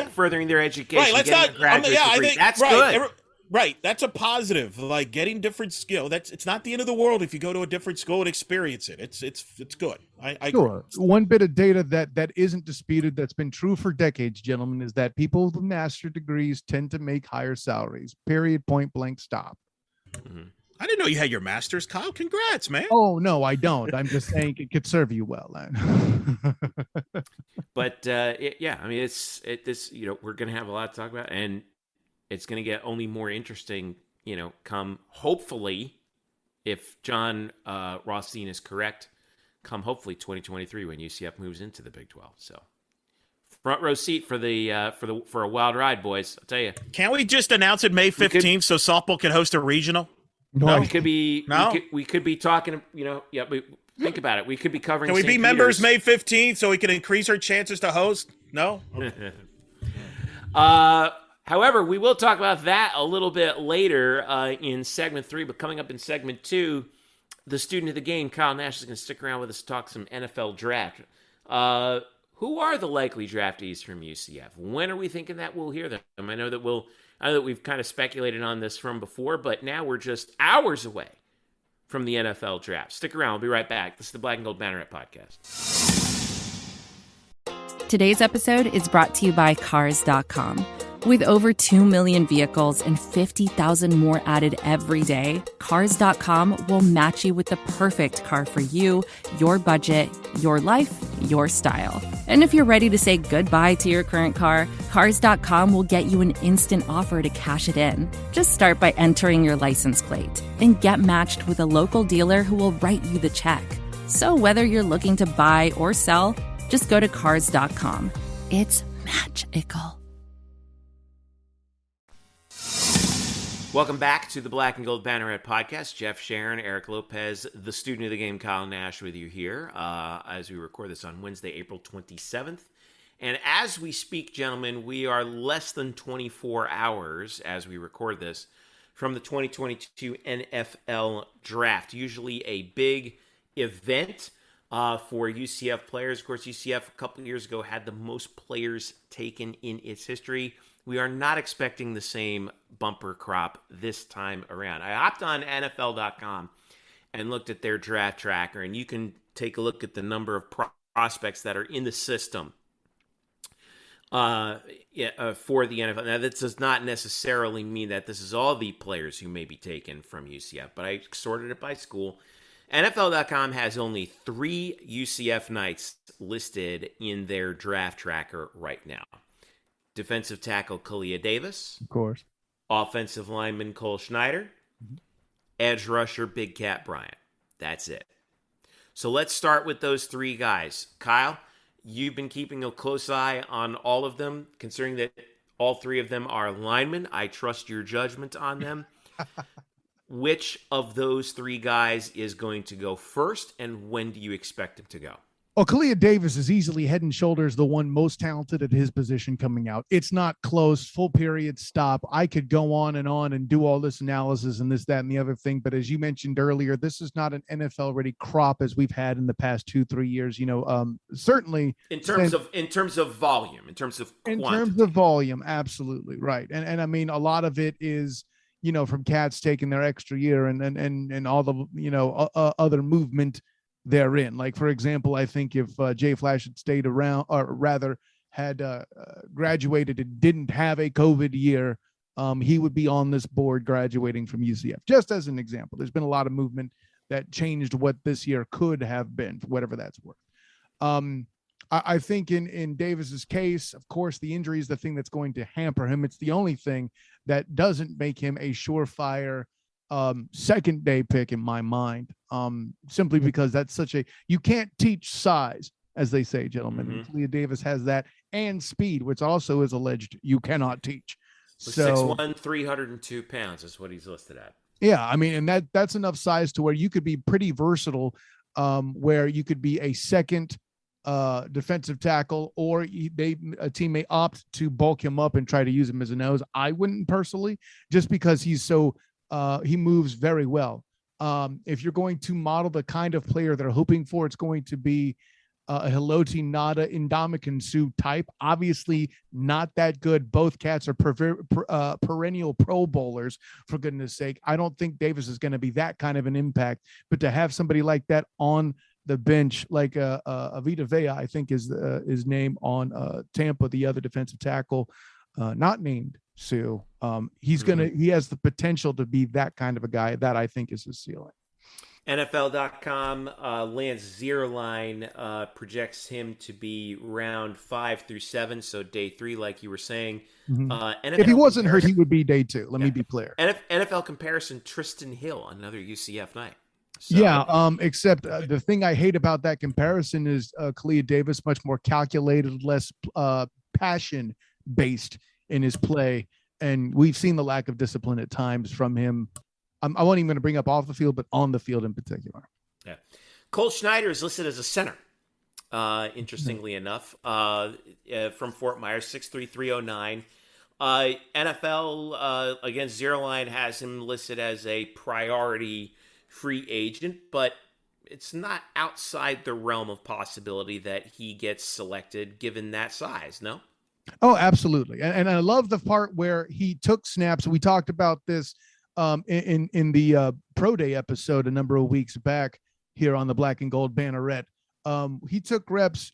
furthering their education. Right, let's not. I think that's good. Right, that's a positive. Like getting different skill. It's not the end of the world if you go to a different school and experience it. It's good. I sure. Agree. One bit of data that isn't disputed, that's been true for decades, gentlemen, is that people with master degrees tend to make higher salaries. Period. Point blank. Stop. Mm-hmm. I didn't know you had your master's, Kyle. Congrats, man. Oh no, I don't. I'm just saying it could serve you well, then. But I mean, we're gonna have a lot to talk about, and it's going to get only more interesting, come hopefully, if John Rothstein is correct, come hopefully 2023 when UCF moves into the Big 12. So front row seat for a wild ride, boys. I'll tell you. Can't we just announce it May 15th so softball can host a regional? No, we could be. No, we could be talking. Think about it. We could be covering. Can we be members May 15th so we can increase our chances to host? No. However, we will talk about that a little bit later in segment 3, but coming up in segment 2, the student of the game, Kyle Nash, is going to stick around with us to talk some NFL draft. Who are the likely draftees from UCF? When are we thinking that we'll hear them? I know that we've kind of speculated on this from before, but now we're just hours away from the NFL draft. Stick around. We'll be right back. This is the Black and Gold Banneret Podcast. Today's episode is brought to you by Cars.com. With over 2 million vehicles and 50,000 more added every day, Cars.com will match you with the perfect car for you, your budget, your life, your style. And if you're ready to say goodbye to your current car, Cars.com will get you an instant offer to cash it in. Just start by entering your license plate and get matched with a local dealer who will write you the check. So whether you're looking to buy or sell, just go to Cars.com. It's magical. Welcome back to the Black and Gold Banneret Podcast. Jeff Sharon, Eric Lopez, the student of the game, Kyle Nash, with you here as we record this on Wednesday, April 27th. And as we speak, gentlemen, we are less than 24 hours as we record this from the 2022 NFL Draft. Usually a big event for UCF players. Of course, UCF a couple of years ago had the most players taken in its history. We are not expecting the same bumper crop this time around. I hopped on NFL.com and looked at their draft tracker, and you can take a look at the number of prospects that are in the system for the NFL. Now, that does not necessarily mean that this is all the players who may be taken from UCF, but I sorted it by school. NFL.com has only 3 UCF Knights listed in their draft tracker right now. Defensive tackle Kalia Davis. Of course. Offensive lineman Cole Schneider. Mm-hmm. Edge rusher Big Cat Bryant. That's it. So let's start with those 3 guys. Kyle, you've been keeping a close eye on all of them, considering that all three of them are linemen. I trust your judgment on them. Which of those three guys is going to go first, and when do you expect him to go? Oh, Kalia Davis is easily head and shoulders the one most talented at his position coming out. It's not close, full period, stop. I could go on and do all this analysis and this, that, and the other thing. But as you mentioned earlier, this is not an NFL-ready crop as we've had in the past 2-3 years. Certainly in terms of volume, in terms of quantity. In terms of volume, absolutely right. And I mean, a lot of it is, from cats taking their extra year and all the other movement therein. Like, for example, I think if Jay Flash had stayed around, or rather had graduated and didn't have a COVID year, he would be on this board graduating from UCF. Just as an example, there's been a lot of movement that changed what this year could have been, for whatever that's worth. I think in Davis's case, of course, the injury is the thing that's going to hamper him. It's the only thing that doesn't make him a surefire second day pick in my mind, simply because that's you can't teach size, as they say, gentlemen. Mm-hmm. Kalia Davis has that, and speed, which also is alleged you cannot teach. So 6'1", 302 pounds is what he's listed at. Yeah, I mean, and that's enough size to where you could be pretty versatile, where you could be a second defensive tackle, or a team may opt to bulk him up and try to use him as a nose. I wouldn't personally, just because he's so he moves very well. If you're going to model the kind of player they're hoping for, it's going to be a Haloti Ngata Ndamukong Suh type. Obviously not that good. Both cats are perennial Pro Bowlers, for goodness sake. I don't think Davis is going to be that kind of an impact, but to have somebody like that on the bench, like Avita Vea, I think is his name on Tampa, the other defensive tackle, not named Sue. He has the potential to be that kind of a guy. That I think is his ceiling. NFL.com, Lance Zierlein projects him to be round 5 through 7, so day 3, like you were saying. Mm-hmm. If he wasn't hurt, he would be day 2. Let me be clear. NFL comparison: Tristan Hill, another UCF night. So, except the thing I hate about that comparison is Kalia Davis, much more calculated, less passion based in his play, and we've seen the lack of discipline at times from him. I wasn't even going to bring up off the field, but on the field in particular. Yeah, Cole Schneider is listed as a center. Interestingly enough, from Fort Myers, 6'3", 309. NFL against Zierlein has him listed as a priority free agent, but it's not outside the realm of possibility that he gets selected given that size. No. Oh, absolutely. And I love the part where he took snaps. We talked about this in the Pro Day episode a number of weeks back here on the Black and Gold Banneret. He took reps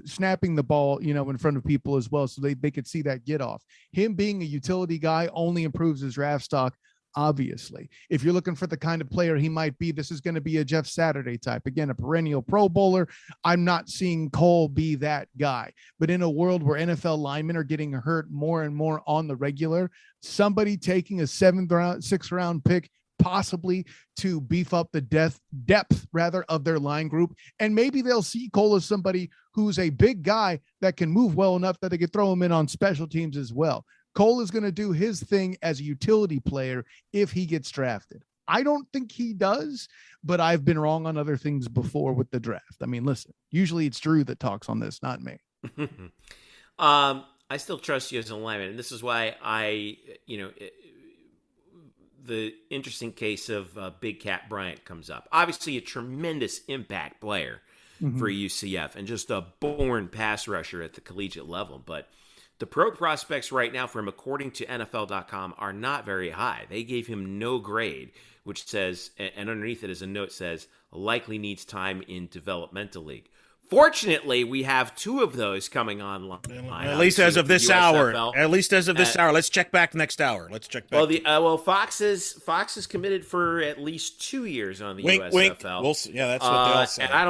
snapping the ball, in front of people as well, so they could see that get off. Him being a utility guy only improves his draft stock. Obviously, if you're looking for the kind of player he might be, this is going to be a Jeff Saturday type. Again, a perennial Pro Bowler. I'm not seeing Cole be that guy. But in a world where NFL linemen are getting hurt more and more on the regular, somebody taking a 6th round pick, possibly to beef up the depth of their line group. And maybe they'll see Cole as somebody who's a big guy that can move well enough that they could throw him in on special teams as well. Cole is going to do his thing as a utility player if he gets drafted. I don't think he does, but I've been wrong on other things before with the draft. I mean, listen, usually it's Drew that talks on this, not me. I still trust you as an lineman, and this is why the interesting case of Big Cat Bryant comes up. Obviously a tremendous impact player for UCF and just a born pass rusher at the collegiate level, but the pro prospects right now for him, according to NFL.com, are not very high. They gave him no grade, which says, and underneath it is a note says, likely needs time in developmental league. Fortunately, we have 2 of those coming online. At least as of this hour. Let's check back next hour. Well, Fox is committed for at least 2 years on the USFL. Wink. We'll see. Yeah, that's what they'll say. And I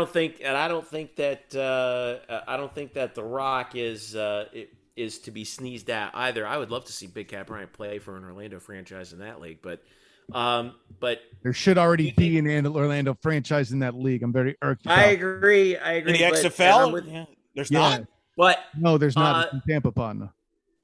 don't think that The Rock is to be sneezed at either. I would love to see Big Cat Bryant play for an Orlando franchise in that league, but there should already be an Orlando franchise in that league. I'm very irked. I agree. In the XFL? There's not? But no, there's not in Tampa, partner.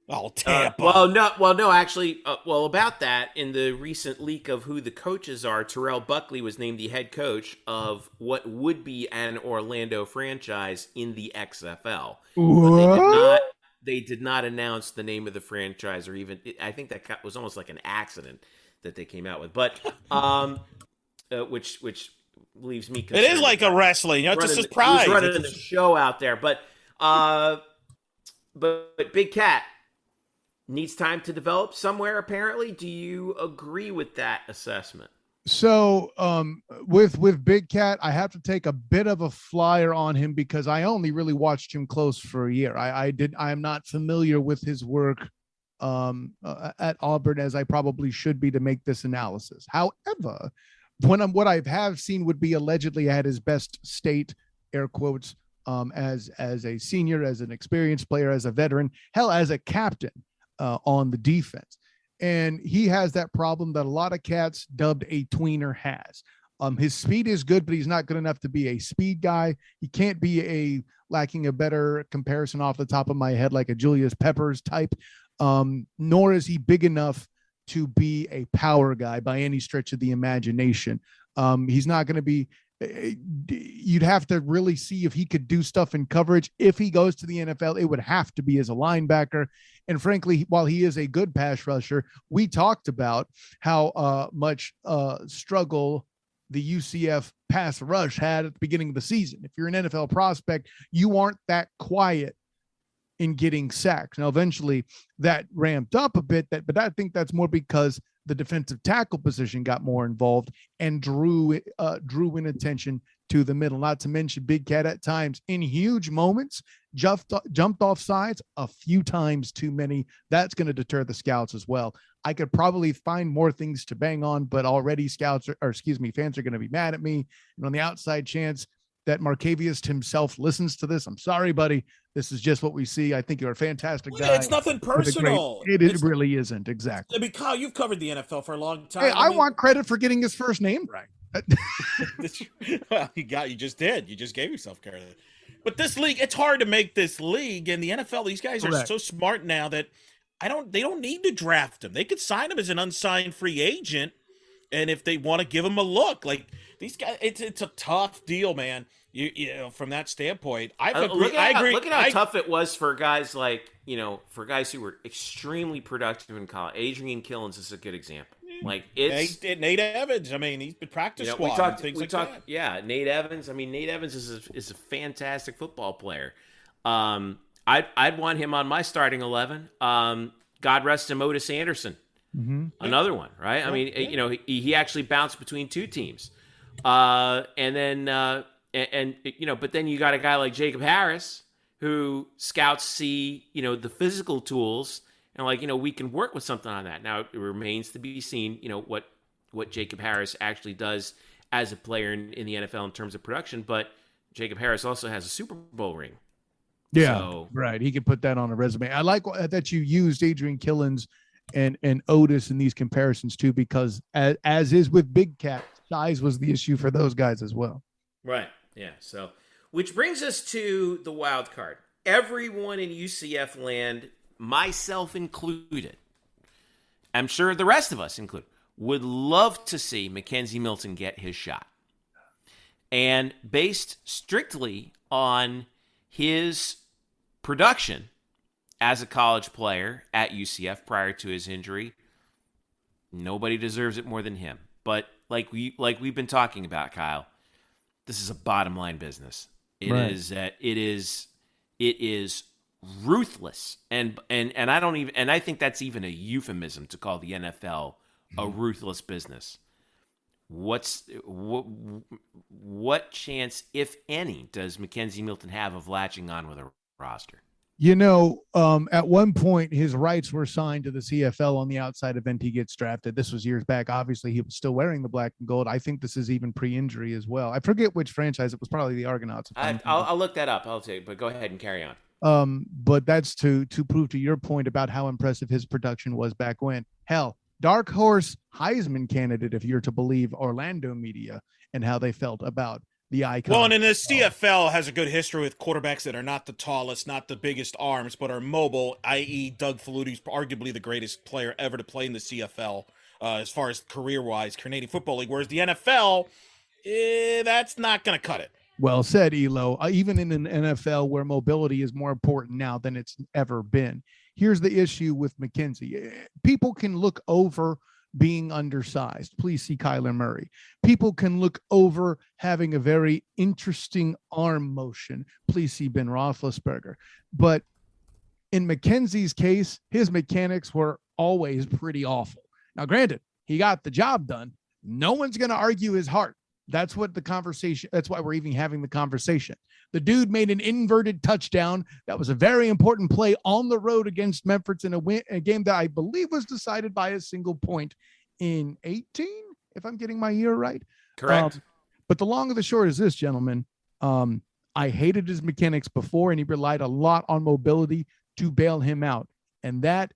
Oh, Tampa. No. Actually, about that, in the recent leak of who the coaches are, Terrell Buckley was named the head coach of what would be an Orlando franchise in the XFL. But they did not announce the name of the franchise, or even, I think that was almost like an accident that they came out with. But which leaves me concerned. It is like a wrestling. It's just a surprise. He's running the show out there, but Big Cat needs time to develop somewhere, apparently. Do you agree with that assessment? So with Big Cat, I have to take a bit of a flyer on him because I only really watched him close for a year. I am not familiar with his work at Auburn as I probably should be to make this analysis. However, what I have seen would be allegedly at his best state, air quotes, as a senior, as an experienced player, as a veteran, hell, as a captain on the defense. And he has that problem that a lot of cats dubbed a tweener has. His speed is good, but he's not good enough to be a speed guy. He can't be lacking a better comparison off the top of my head, like a Julius Peppers type, nor is he big enough to be a power guy by any stretch of the imagination. He's not going to be, you'd have to really see if he could do stuff in coverage. If he goes to the NFL, it would have to be as a linebacker. And frankly, while he is a good pass rusher, we talked about how much struggle the UCF pass rush had at the beginning of the season. If you're an NFL prospect, you aren't that quiet in getting sacks. Now, eventually that ramped up a bit, but I think that's more because the defensive tackle position got more involved and drew in attention to the middle. Not to mention Big Cat at times in huge moments jumped off sides a few times too many. That's going to deter the scouts as well. I could probably find more things to bang on, but already fans are going to be mad at me. And on the outside chance that Markavius himself listens to this, I'm sorry, buddy. This is just what we see. I think you're a fantastic guy. It's nothing personal. It really isn't. Exactly. I mean, Kyle, you've covered the NFL for a long time. Hey, I want credit for getting his first name right. Well, you just did. You just gave yourself credit. But this league, it's hard to make this league. And the NFL, these guys are so smart now that they don't need to draft him. They could sign him as an unsigned free agent. And if they want to give him a look, like these guys, it's a tough deal, man. You know, from that standpoint, I agree. Look at how tough it was for guys like, for guys who were extremely productive in college. Adrian Killens is a good example. Like Nate Evans. I mean, he's been practice squad. That. Yeah, Nate Evans. I mean, Nate Evans is a fantastic football player. I'd want him on my starting 11. God rest him, Otis Anderson. Mm-hmm. Another one, right? I mean, he actually bounced between two teams, and then but then you got a guy like Jacob Harris who scouts see the physical tools and we can work with something on that. Now it remains to be seen what Jacob Harris actually does as a player in the NFL in terms of production. But Jacob Harris also has a Super Bowl ring. Yeah, right. He can put that on a resume. I like that you used Adrian Killens and Otis in these comparisons too, because as is with Big Cat, size was the issue for those guys as well. Right. Yeah. So, which brings us to the wild card. Everyone in UCF land, myself included, I'm sure the rest of us included, would love to see McKenzie Milton get his shot. And based strictly on his production as a college player at UCF prior to his injury, nobody deserves it more than him. But like we've been talking about, Kyle, this is a bottom line business. It is ruthless, and I think that's even a euphemism to call the NFL a ruthless business. What chance, if any, does McKenzie Milton have of latching on with a roster? At one point, his rights were signed to the CFL on the outside event he gets drafted. This was years back. Obviously, he was still wearing the black and gold. I think this is even pre-injury as well. I forget which franchise. It was probably the Argonauts. I'll look that up. I'll tell you, but go ahead and carry on. But that's to prove to your point about how impressive his production was back when. Hell, dark horse Heisman candidate, if you're to believe Orlando media and how they felt about the icon. Well, and in the CFL has a good history with quarterbacks that are not the tallest, not the biggest arms, but are mobile, i.e. Doug Flutie's arguably the greatest player ever to play in the CFL as far as career-wise, Canadian Football League, whereas the NFL, that's not going to cut it. Well said, Elo. Even in an NFL where mobility is more important now than it's ever been. Here's the issue with McKenzie. People can look over being undersized. Please see Kyler Murray. People can look over having a very interesting arm motion. Please see Ben Roethlisberger. But in McKenzie's case, his mechanics were always pretty awful. Now, granted, he got the job done. No one's going to argue his heart. That's what the conversation, that's why we're even having the conversation. The dude made an inverted touchdown. That was a very important play on the road against Memphis in a game that I believe was decided by a single point in 18, if I'm getting my year right. Correct. But the long and the short is this, gentlemen. I hated his mechanics before, and he relied a lot on mobility to bail him out. And that,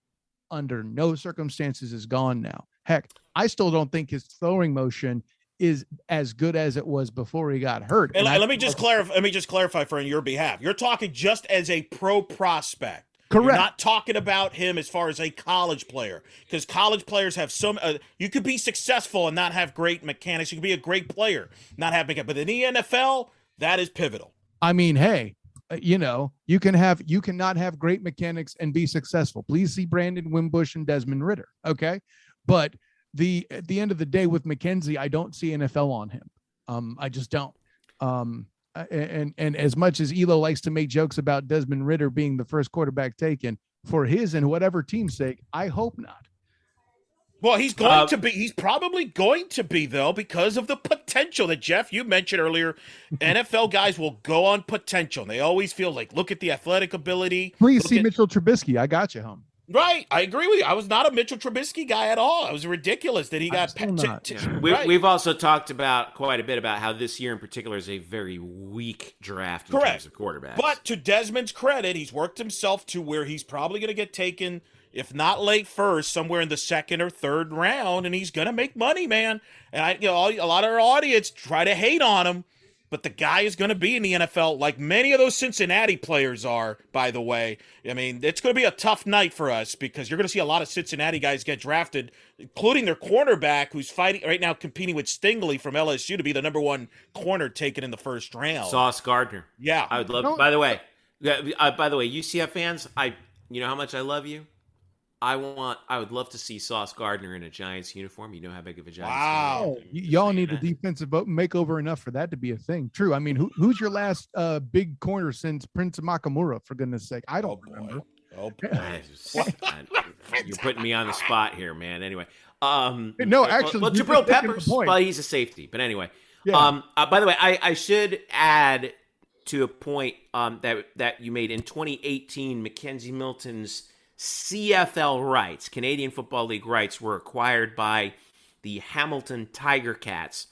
under no circumstances, is gone now. Heck, I still don't think his throwing motion is as good as it was before he got hurt. And let me just clarify for on your behalf. You're talking just as a pro prospect. Correct. You're not talking about him as far as a college player, because college players have some. You could be successful and not have great mechanics. You could be a great player, not have mechanics. But in the NFL, that is pivotal. I mean, hey, you cannot have great mechanics and be successful. Please see Brandon Wimbush and Desmond Ridder. Okay, but at the end of the day with McKenzie, I don't see NFL on him. I just don't. And as much as Elo likes to make jokes about Desmond Ridder being the first quarterback taken for his and whatever team's sake, I hope not. Well, he's going to be. He's probably going to be, though, because of the potential that, Jeff, you mentioned earlier. NFL guys will go on potential. And they always feel like, look at the athletic ability. Please see Mitchell Trubisky. I got you, home. Right. I agree with you. I was not a Mitchell Trubisky guy at all. It was ridiculous that he got right. We've also talked about quite a bit about how this year in particular is a very weak draft in terms of quarterbacks. But to Desmond's credit, he's worked himself to where he's probably going to get taken, if not late first, somewhere in the second or third round, and he's going to make money, man. And a lot of our audience try to hate on him, but the guy is going to be in the NFL like many of those Cincinnati players are, by the way. I mean, it's going to be a tough night for us because you're going to see a lot of Cincinnati guys get drafted, including their cornerback who's fighting right now, competing with Stingley from LSU to be the number one corner taken in the first round. Sauce Gardner. Yeah. I would love, by the way, UCF fans, you know how much I love you? I would love to see Sauce Gardner in a Giants uniform. You know how big of a Giants fan I am. Y'all need a defensive makeover enough for that to be a thing. True. I mean, who's your last big corner since Prince Makamura, for goodness sake? I don't remember. Oh, boy. You're putting me on the spot here, man. Anyway. No, actually. Well, Jabril Peppers, well, he's a safety. But anyway. Yeah. By the way, I should add to a point that you made in 2018, McKenzie Milton's CFL rights, Canadian Football League rights, were acquired by the Hamilton Tiger Cats.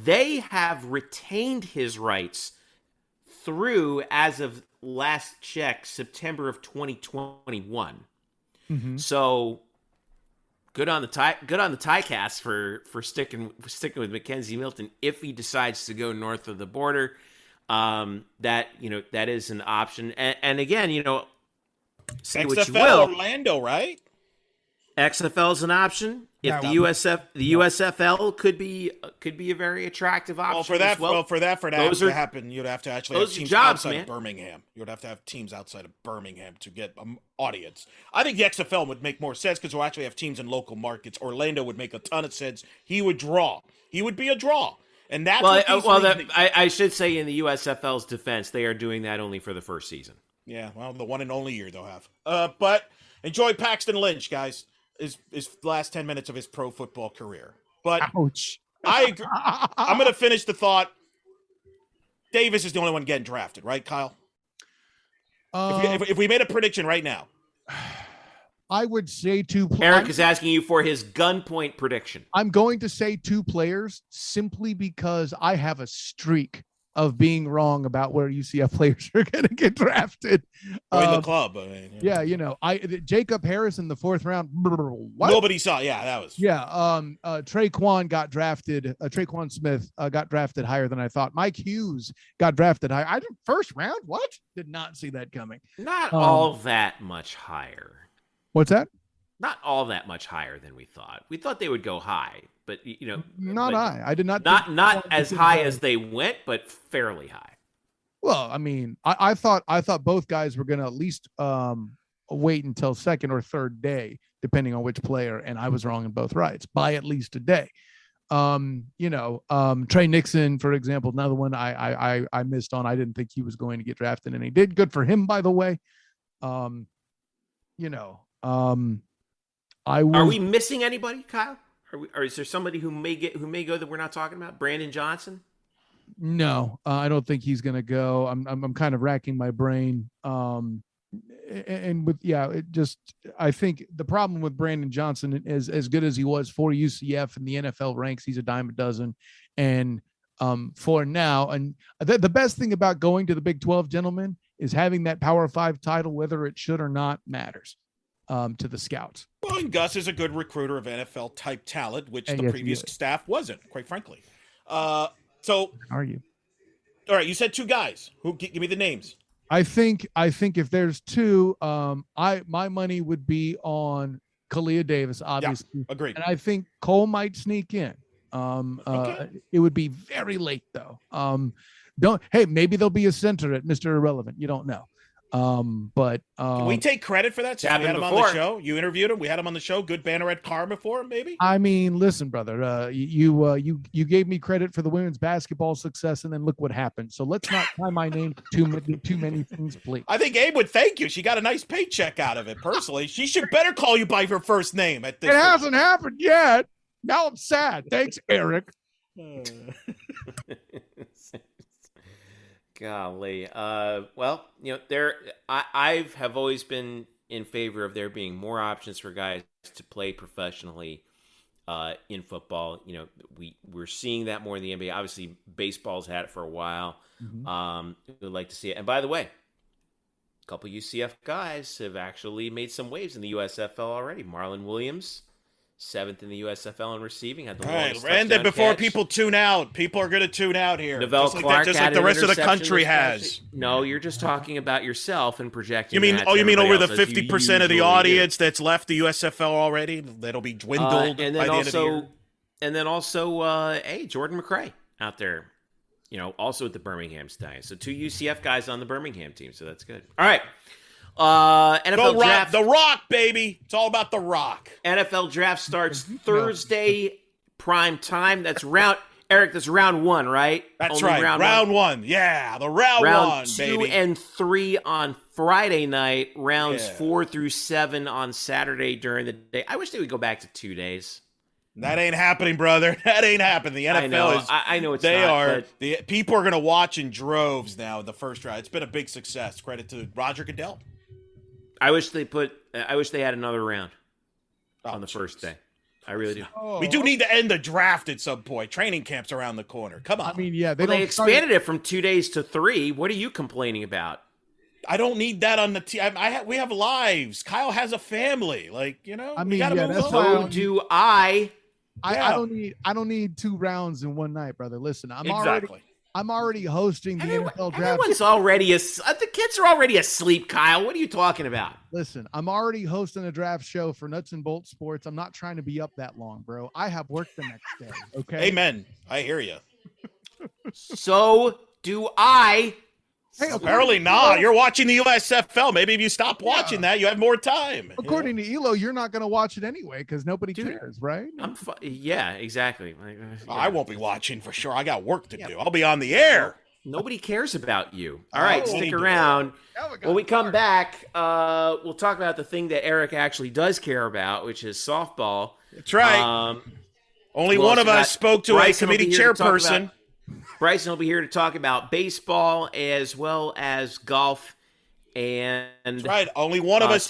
They have retained his rights through, as of last check, September of 2021. Mm-hmm. So good on the Ticats for sticking with McKenzie Milton if he decides to go north of the border. That is an option. And again, say XFL what you will. Orlando, right? XFL is an option. If the USFL could be a very attractive option. For that to happen, you'd have to actually have teams outside of Birmingham. You'd have to have teams outside of Birmingham to get an audience. I think the XFL would make more sense because we'll actually have teams in local markets. Orlando would make a ton of sense. He would draw. He would be a draw. And that's I should say in the USFL's defense, they are doing that only for the first season. Yeah, well, the one and only year they'll have. But enjoy Paxton Lynch, guys. His last 10 minutes of his pro football career. But ouch. I agree. I'm going to finish the thought. Davis is the only one getting drafted, right, Kyle? If we made a prediction right now. I would say two players. Eric is asking you for his gunpoint prediction. I'm going to say two players simply because I have a streak of being wrong about where UCF players are going to get drafted. Join the club. I mean, yeah, you know, Jacob Harris in the 4th round. What? Nobody saw. Yeah, that was. Yeah, Traquan got drafted. Traquan Smith got drafted higher than I thought. Mike Hughes got drafted higher. I didn't 1st round. What? Did not see that coming. Not all that much higher. What's that? Not all that much higher than we thought. We thought they would go high, but you know, not high. I did not. Not as high as they went, but fairly high. Well, I mean, I thought both guys were going to at least wait until 2nd or 3rd day, depending on which player, and I was wrong in both rights by at least a day. You know, Trey Nixon, for example, another one I missed on. I didn't think he was going to get drafted, and he did. Good for him, by the way. You know, Are we missing anybody, Kyle? Or is there somebody who may go that we're not talking about? Brandon Johnson? No, I don't think he's going to go. I'm kind of racking my brain. And with I think the problem with Brandon Johnson is, as good as he was for UCF in the NFL ranks, he's a dime a dozen. And for now, and the best thing about going to the Big 12, gentlemen, is having that Power 5 title, whether it should or not, matters to the scouts. Well, and Gus is a good recruiter of NFL type talent, which the previous staff wasn't, quite frankly. So are you? All right, you said 2 guys. Give me the names. I think if there's 2, my money would be on Kalia Davis, obviously. Yeah, agreed. And I think Cole might sneak in. Okay. It would be very late though. Maybe there'll be a center at Mr. Irrelevant. You don't know. But can we take credit for that? So we had him on the show. You interviewed him. We had him on the show. Good Banneret karma for him, maybe. I mean, listen, brother. You gave me credit for the women's basketball success, and then look what happened. So let's not tie my name to too many things, please. I think Abe would thank you. She got a nice paycheck out of it. Personally, she should better call you by her first name at this. It hasn't happened yet. Now I'm sad. Thanks, Eric. Golly. Well, you know, I have always been in favor of there being more options for guys to play professionally in football. You know, we're seeing that more in the NBA. Obviously, baseball's had it for a while. Mm-hmm. We'd like to see it. And by the way, a couple UCF guys have actually made some waves in the USFL already. Marlon Williams, 7th in the USFL in receiving. Had the longest and then before catch. People tune out. People are going to tune out here. Novell Clark just like the rest of the country has. No, you're just talking about yourself and projecting. You mean over the 50% of the audience that's left the USFL already? That'll be dwindled and then by the end of the year. And then also, Jordan McRae out there, you know, also at the Birmingham Stallions. So 2 UCF guys on the Birmingham team. So that's good. All right. NFL draft. The Rock, baby. It's all about the Rock. NFL draft starts Thursday, prime time. That's round 1, right? That's only right. Round one. Yeah, the round 1, baby. 2 and 3 on Friday night. Rounds 4 through 7 on Saturday during the day. I wish they would go back to 2 days. That ain't happening, brother. That ain't happening. The NFL I know it's not. The people are going to watch in droves now in the first round. It's been a big success. Credit to Roger Goodell. I wish they had another round on the first day. I really do. We do need to end the draft at some point. Training camp's around the corner. Come on. I mean, yeah, they expanded it from 2 days to 3. What are you complaining about? I don't need that on the team. We have lives. Kyle has a family. Like, you know, I mean, so do I. I don't need 2 rounds in one night, brother. Listen, I'm already hosting the NFL draft. The kids are already asleep, Kyle. What are you talking about? Listen, I'm already hosting a draft show for Nuts and Bolts Sports. I'm not trying to be up that long, bro. I have work the next day. Okay. Amen. I hear you. So do I. Hey, apparently not. You're watching the USFL. Maybe if you stop watching that, you have more time. According to Elo, you're not going to watch it anyway because nobody cares, right? Yeah, exactly. I won't be watching for sure. I got work to do. I'll be on the air. Nobody cares about you. All right, stick around. When we come back, we'll talk about the thing that Eric actually does care about, which is softball. That's right. Only one of us spoke to a committee chairperson. Bryson will be here to talk about baseball as well as golf and that's right. Only one of us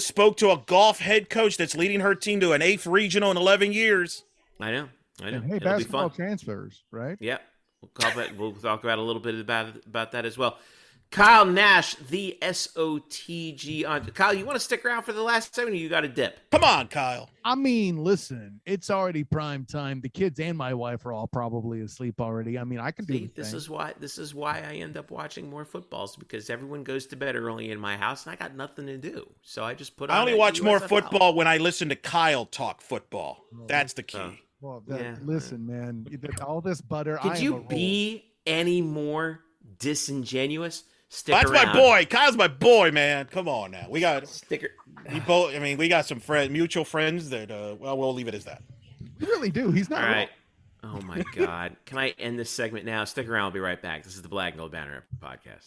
spoke to a golf head coach that's leading her team to an 8th regional in 11 years. I know. And hey, basketball transfers, right? Yeah. We'll talk about a little bit about that as well. Kyle Nash, the SOTG. Kyle, you want to stick around for the last segment, or you got a dip? Come on, Kyle. I mean, listen, it's already prime time. The kids and my wife are all probably asleep already. I mean, I can do this is why I end up watching more footballs, because everyone goes to bed early in my house, and I got nothing to do. So I just put on. I only watch more football when I listen to Kyle talk football. That's the key. Listen, man, all this butter. Could you be any more disingenuous? That's my boy. Kyle's my boy, man. Come on now. We got sticker. We got some mutual friends that. We'll leave it as that. We really do. He's not. All right. Oh my God. Can I end this segment now? Stick around. I'll be right back. This is the Black Gold Banneret Podcast.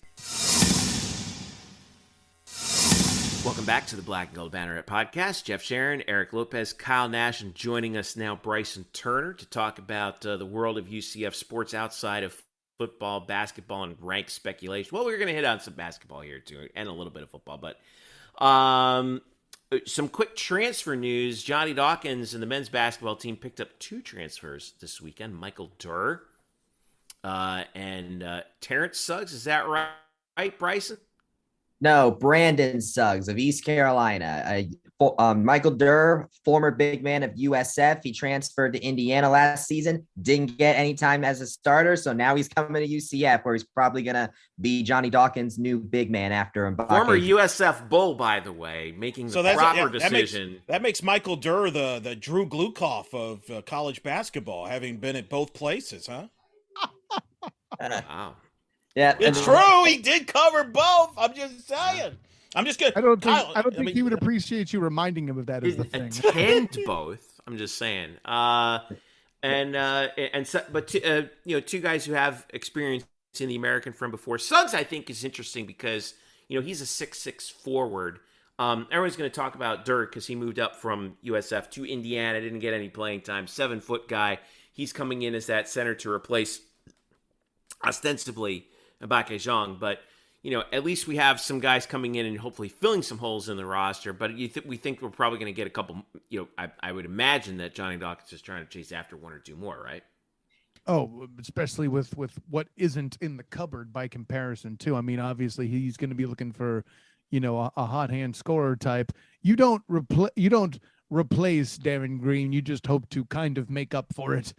Welcome back to the Black Gold Banneret Podcast. Jeff Sharon, Eric Lopez, Kyle Nash, and joining us now, Bryson Turner, to talk about the world of UCF sports outside of football, basketball, and rank speculation. Well, we're going to hit on some basketball here too, and a little bit of football, but some quick transfer news. Johnny Dawkins and the men's basketball team picked up 2 transfers this weekend. Michael Durr and Terrence Suggs. Is that right, Bryson? No, Brandon Suggs of East Carolina. Michael Durr, former big man of USF. He transferred to Indiana last season. Didn't get any time as a starter, so now he's coming to UCF, where he's probably going to be Johnny Dawkins' new big man after him. Former USF Bull, by the way, making the proper decision. That makes Michael Durr the Drew Glukoff of college basketball, having been at both places, huh? Wow. Yeah, it's true. He did cover both. I'm just saying. I'm just good. I don't think he would appreciate you reminding him of that as the thing. Attend both. I'm just saying. Two guys who have experience in the American from before. Suggs, I think, is interesting because he's a 6'6" forward. Everyone's going to talk about Dirk because he moved up from USF to Indiana, didn't get any playing time. 7-foot guy. He's coming in as that center to replace ostensibly Mbake Zhang, but at least we have some guys coming in and hopefully filling some holes in the roster. But we think we're probably going to get a couple. I would imagine that Johnny Dawkins is trying to chase after 1 or 2 more, right? Oh, especially with what isn't in the cupboard by comparison too. I mean, obviously he's going to be looking for a hot hand scorer type. You don't replace Darren Green. You just hope to kind of make up for it.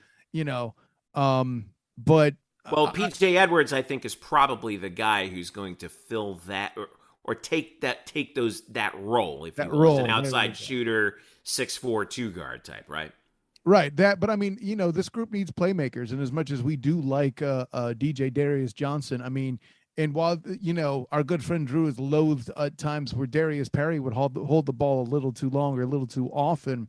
But. Well, P.J. Edwards, I think, is probably the guy who's going to fill that or take that role, if you will, as an outside shooter, 6'4", 2-guard type, right? Right. But I mean, this group needs playmakers, and as much as we do like DJ Darius Johnson, I mean, and while our good friend Drew is loathed at times where Darius Perry would hold the ball a little too long or a little too often.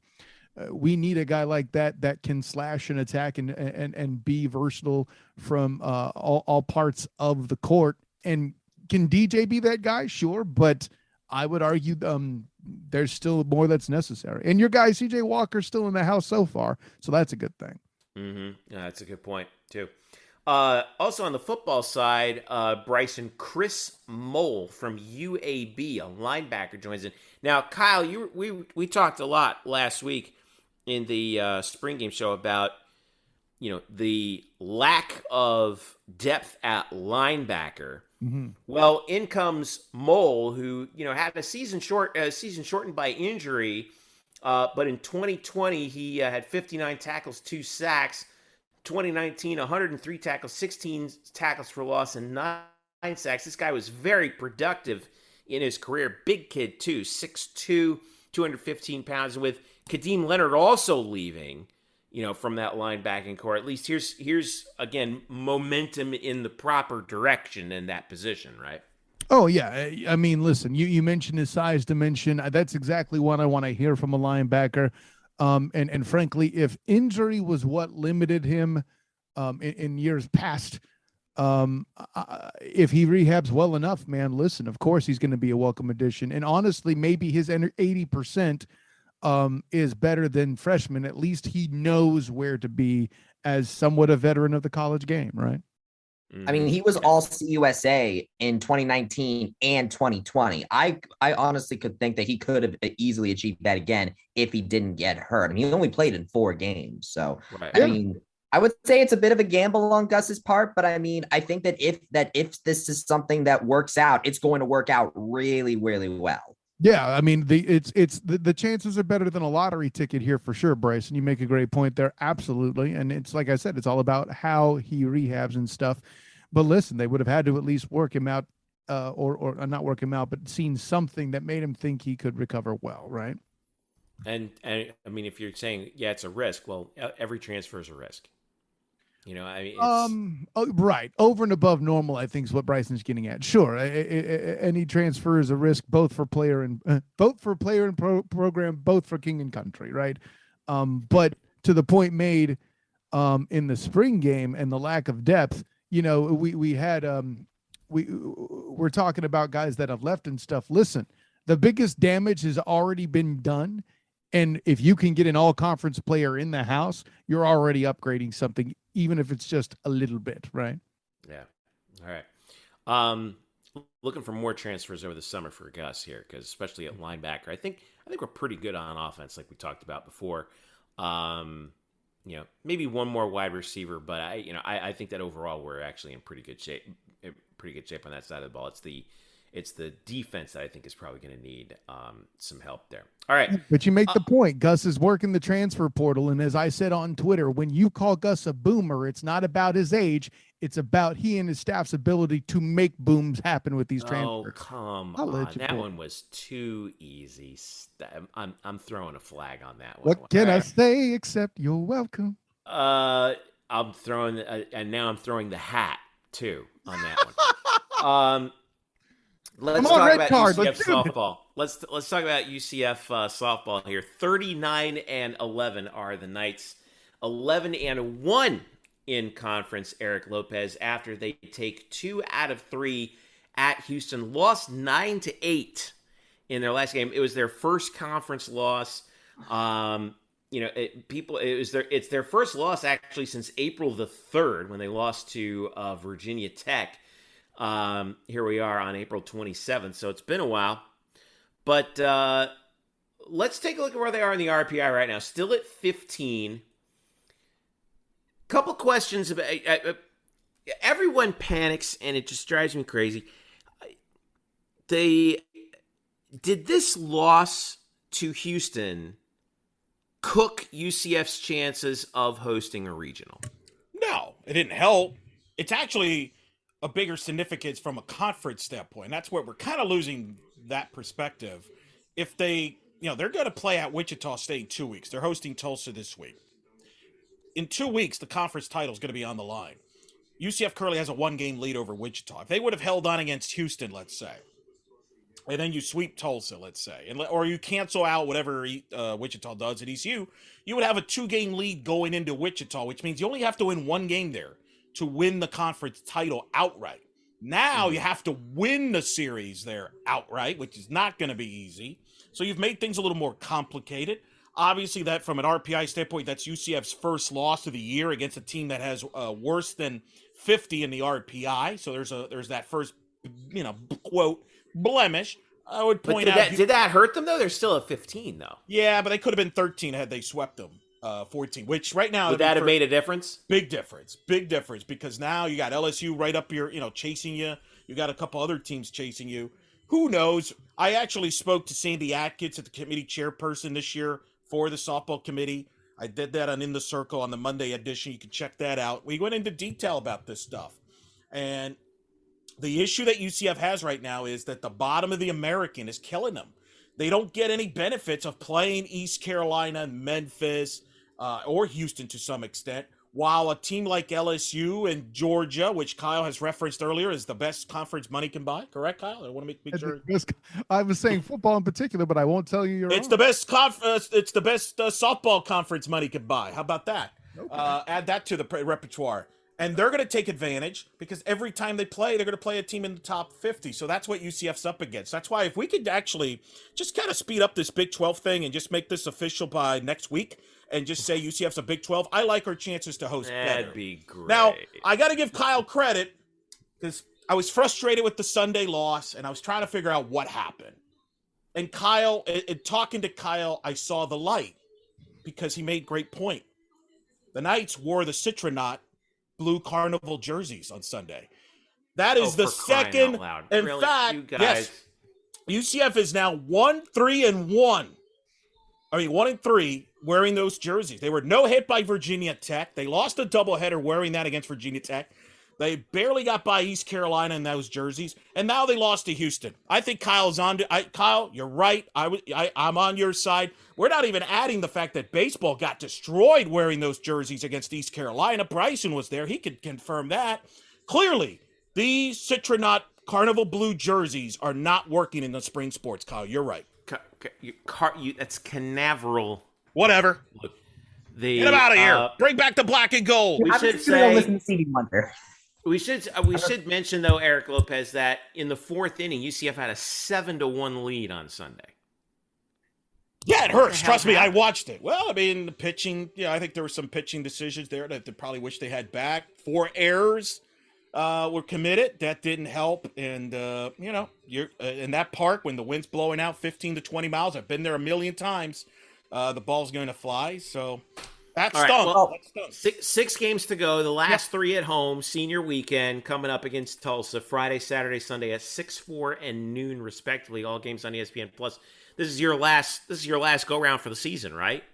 We need a guy like that can slash and attack and be versatile from all parts of the court. And can DJ be that guy? Sure, but I would argue there's still more that's necessary. And your guy CJ Walker's still in the house so far, so that's a good thing. Mm-hmm. Yeah, that's a good point too. Also on the football side, Bryson, Chris Mole from UAB, a linebacker, joins in. Now, Kyle, we talked a lot last week in the spring game show about the lack of depth at linebacker. Mm-hmm. Well, in comes Mole, who had a season shortened by injury, but in 2020 he had 59 tackles, 2 sacks. 2019, 103 tackles, 16 tackles for loss, and 9 sacks. This guy was very productive in his career. Big kid too, 6'2", 215 pounds, and with Kadeem Leonard also leaving, from that linebacking core. At least here's again momentum in the proper direction in that position, right? Oh yeah, I mean, listen, you mentioned his size dimension. That's exactly what I want to hear from a linebacker. And frankly, if injury was what limited him in years past, if he rehabs well enough, man, listen, of course he's going to be a welcome addition. And honestly, maybe his 80%. Is better than freshman. At least he knows where to be as somewhat a veteran of the college game, right? I mean, he was all CUSA in 2019 and 2020. I honestly could think that he could have easily achieved that again if he didn't get hurt. I mean, he only played in 4 games. So, right. I mean, I would say it's a bit of a gamble on Gus's part, but I mean, I think that if this is something that works out, it's going to work out really, really well. Yeah, I mean, the chances are better than a lottery ticket here for sure, Bryson. You make a great point there, absolutely. And it's like I said, it's all about how he rehabs and stuff. But listen, they would have had to at least work him out, or not work him out, but seen something that made him think he could recover well, right? And I mean, if you're saying, yeah, it's a risk, well, every transfer is a risk. You know, I mean, right. Over and above normal, I think is what Bryson's getting at. Sure. Any transfer is a risk, both for player and program, both for king and country. Right. But to the point made, in the spring game and the lack of depth, you know, we're talking about guys that have left and stuff. Listen, the biggest damage has already been done. And if you can get an all-conference player in the house, you're already upgrading something, even if it's just a little bit, right? Yeah. All right. Looking for more transfers over the summer for Gus here, because especially at linebacker, I think we're pretty good on offense, like we talked about before. You know, maybe one more wide receiver, but I think that overall we're actually in pretty good shape on that side of the ball. It's the defense that I think is probably going to need some help there. All right. But you make the point. Gus is working the transfer portal. And as I said on Twitter, when you call Gus a boomer, it's not about his age. It's about he and his staff's ability to make booms happen with these transfers. Oh, come on. That one was too easy. I'm throwing a flag on that one. What can I say except you're welcome? I'm throwing, and now I'm throwing the hat, too, on that one. Let's talk about UCF softball. Let's talk about UCF softball here. 39-11 are the Knights. 11-1 in conference. Eric Lopez, after they take 2 out of 3 at Houston, lost 9-8 in their last game. It was their first conference loss. It's their first loss actually since April the 3rd when they lost to Virginia Tech. Here we are on April 27th, so it's been a while. But let's take a look at where they are in the RPI right now. Still at 15. Couple questions about everyone panics, and it just drives me crazy. Did this loss to Houston cook UCF's chances of hosting a regional? No, it didn't help. It's actually a bigger significance from a conference standpoint. That's where we're kind of losing that perspective. If they're going to play at Wichita State in 2 weeks. They're hosting Tulsa this week. In 2 weeks, the conference title is going to be on the line. UCF currently has a 1-game lead over Wichita. If they would have held on against Houston, let's say, and then you sweep Tulsa, let's say, or you cancel out whatever Wichita does at ECU, you would have a 2-game lead going into Wichita, which means you only have to win 1 game there to win the conference title outright. Now you have to win the series there outright, which is not going to be easy. So you've made things a little more complicated. Obviously, that from an RPI standpoint, that's UCF's first loss of the year against a team that has worse than 50 in the RPI. So there's that first, quote, blemish. I would point out. Did that hurt them, though? They're still at 15, though. Yeah, but they could have been 13 had they swept them. 14, which right now would that have made a difference? Big difference, because now you got LSU right up here, chasing you. You got a couple other teams chasing you. Who knows? I actually spoke to Sandy Atkins, the committee chairperson this year for the softball committee. I did that on In the Circle on the Monday edition. You can check that out. We went into detail about this stuff, and the issue that UCF has right now is that the bottom of the American is killing them. They don't get any benefits of playing East Carolina, Memphis, or Houston to some extent, while a team like LSU and Georgia, which Kyle has referenced earlier, is the best conference money can buy. Correct, Kyle? I want to make sure. I was saying football in particular, but I won't tell you. It's the best it's the best softball conference money can buy. How about that? Okay. Add that to the repertoire. And they're going to take advantage because every time they play, they're going to play a team in the top 50. So that's what UCF's up against. That's why if we could actually just kind of speed up this Big 12 thing and just make this official by next week and just say UCF's a Big 12, I like our chances to host better. That'd be great. Now, I got to give Kyle credit because I was frustrated with the Sunday loss and I was trying to figure out what happened. And Kyle, talking to Kyle, I saw the light because he made great point. the Knights wore the Citronaut blue carnival jerseys on Sunday. That is the second. In really? fact, yes, UCF is now 1-3-1. 1-3 wearing those jerseys. They were no hit by Virginia Tech. They lost a doubleheader wearing that against Virginia Tech. They barely got by East Carolina in those jerseys, and now they lost to Houston. I think Kyle's on. Kyle, you're right. I'm on your side. We're not even adding the fact that baseball got destroyed wearing those jerseys against East Carolina. Bryson was there. He could confirm that. Clearly, these Citronaut Carnival blue jerseys are not working in the spring sports, Kyle. You're right. That's Canaveral. Whatever. Get him out of here. Bring back the black and gold. We should say. Listen to Stevie Wonder. We should mention though, Eric Lopez, that in the fourth inning, UCF had a 7-1 lead on Sunday. Yeah, it hurts. Trust me, I watched it. Well, I mean, the pitching. I think there were some pitching decisions there that they probably wish they had back. 4 errors were committed. That didn't help. And you're in that park when the wind's blowing out 15 to 20 miles. I've been there a million times. The ball's going to fly. So that's stunk. Well, 6 games to go. The last 3 at home. Senior weekend coming up against Tulsa. Friday, Saturday, Sunday at 6, 4, and noon respectively. All games on ESPN Plus. This is your last go round for the season, right?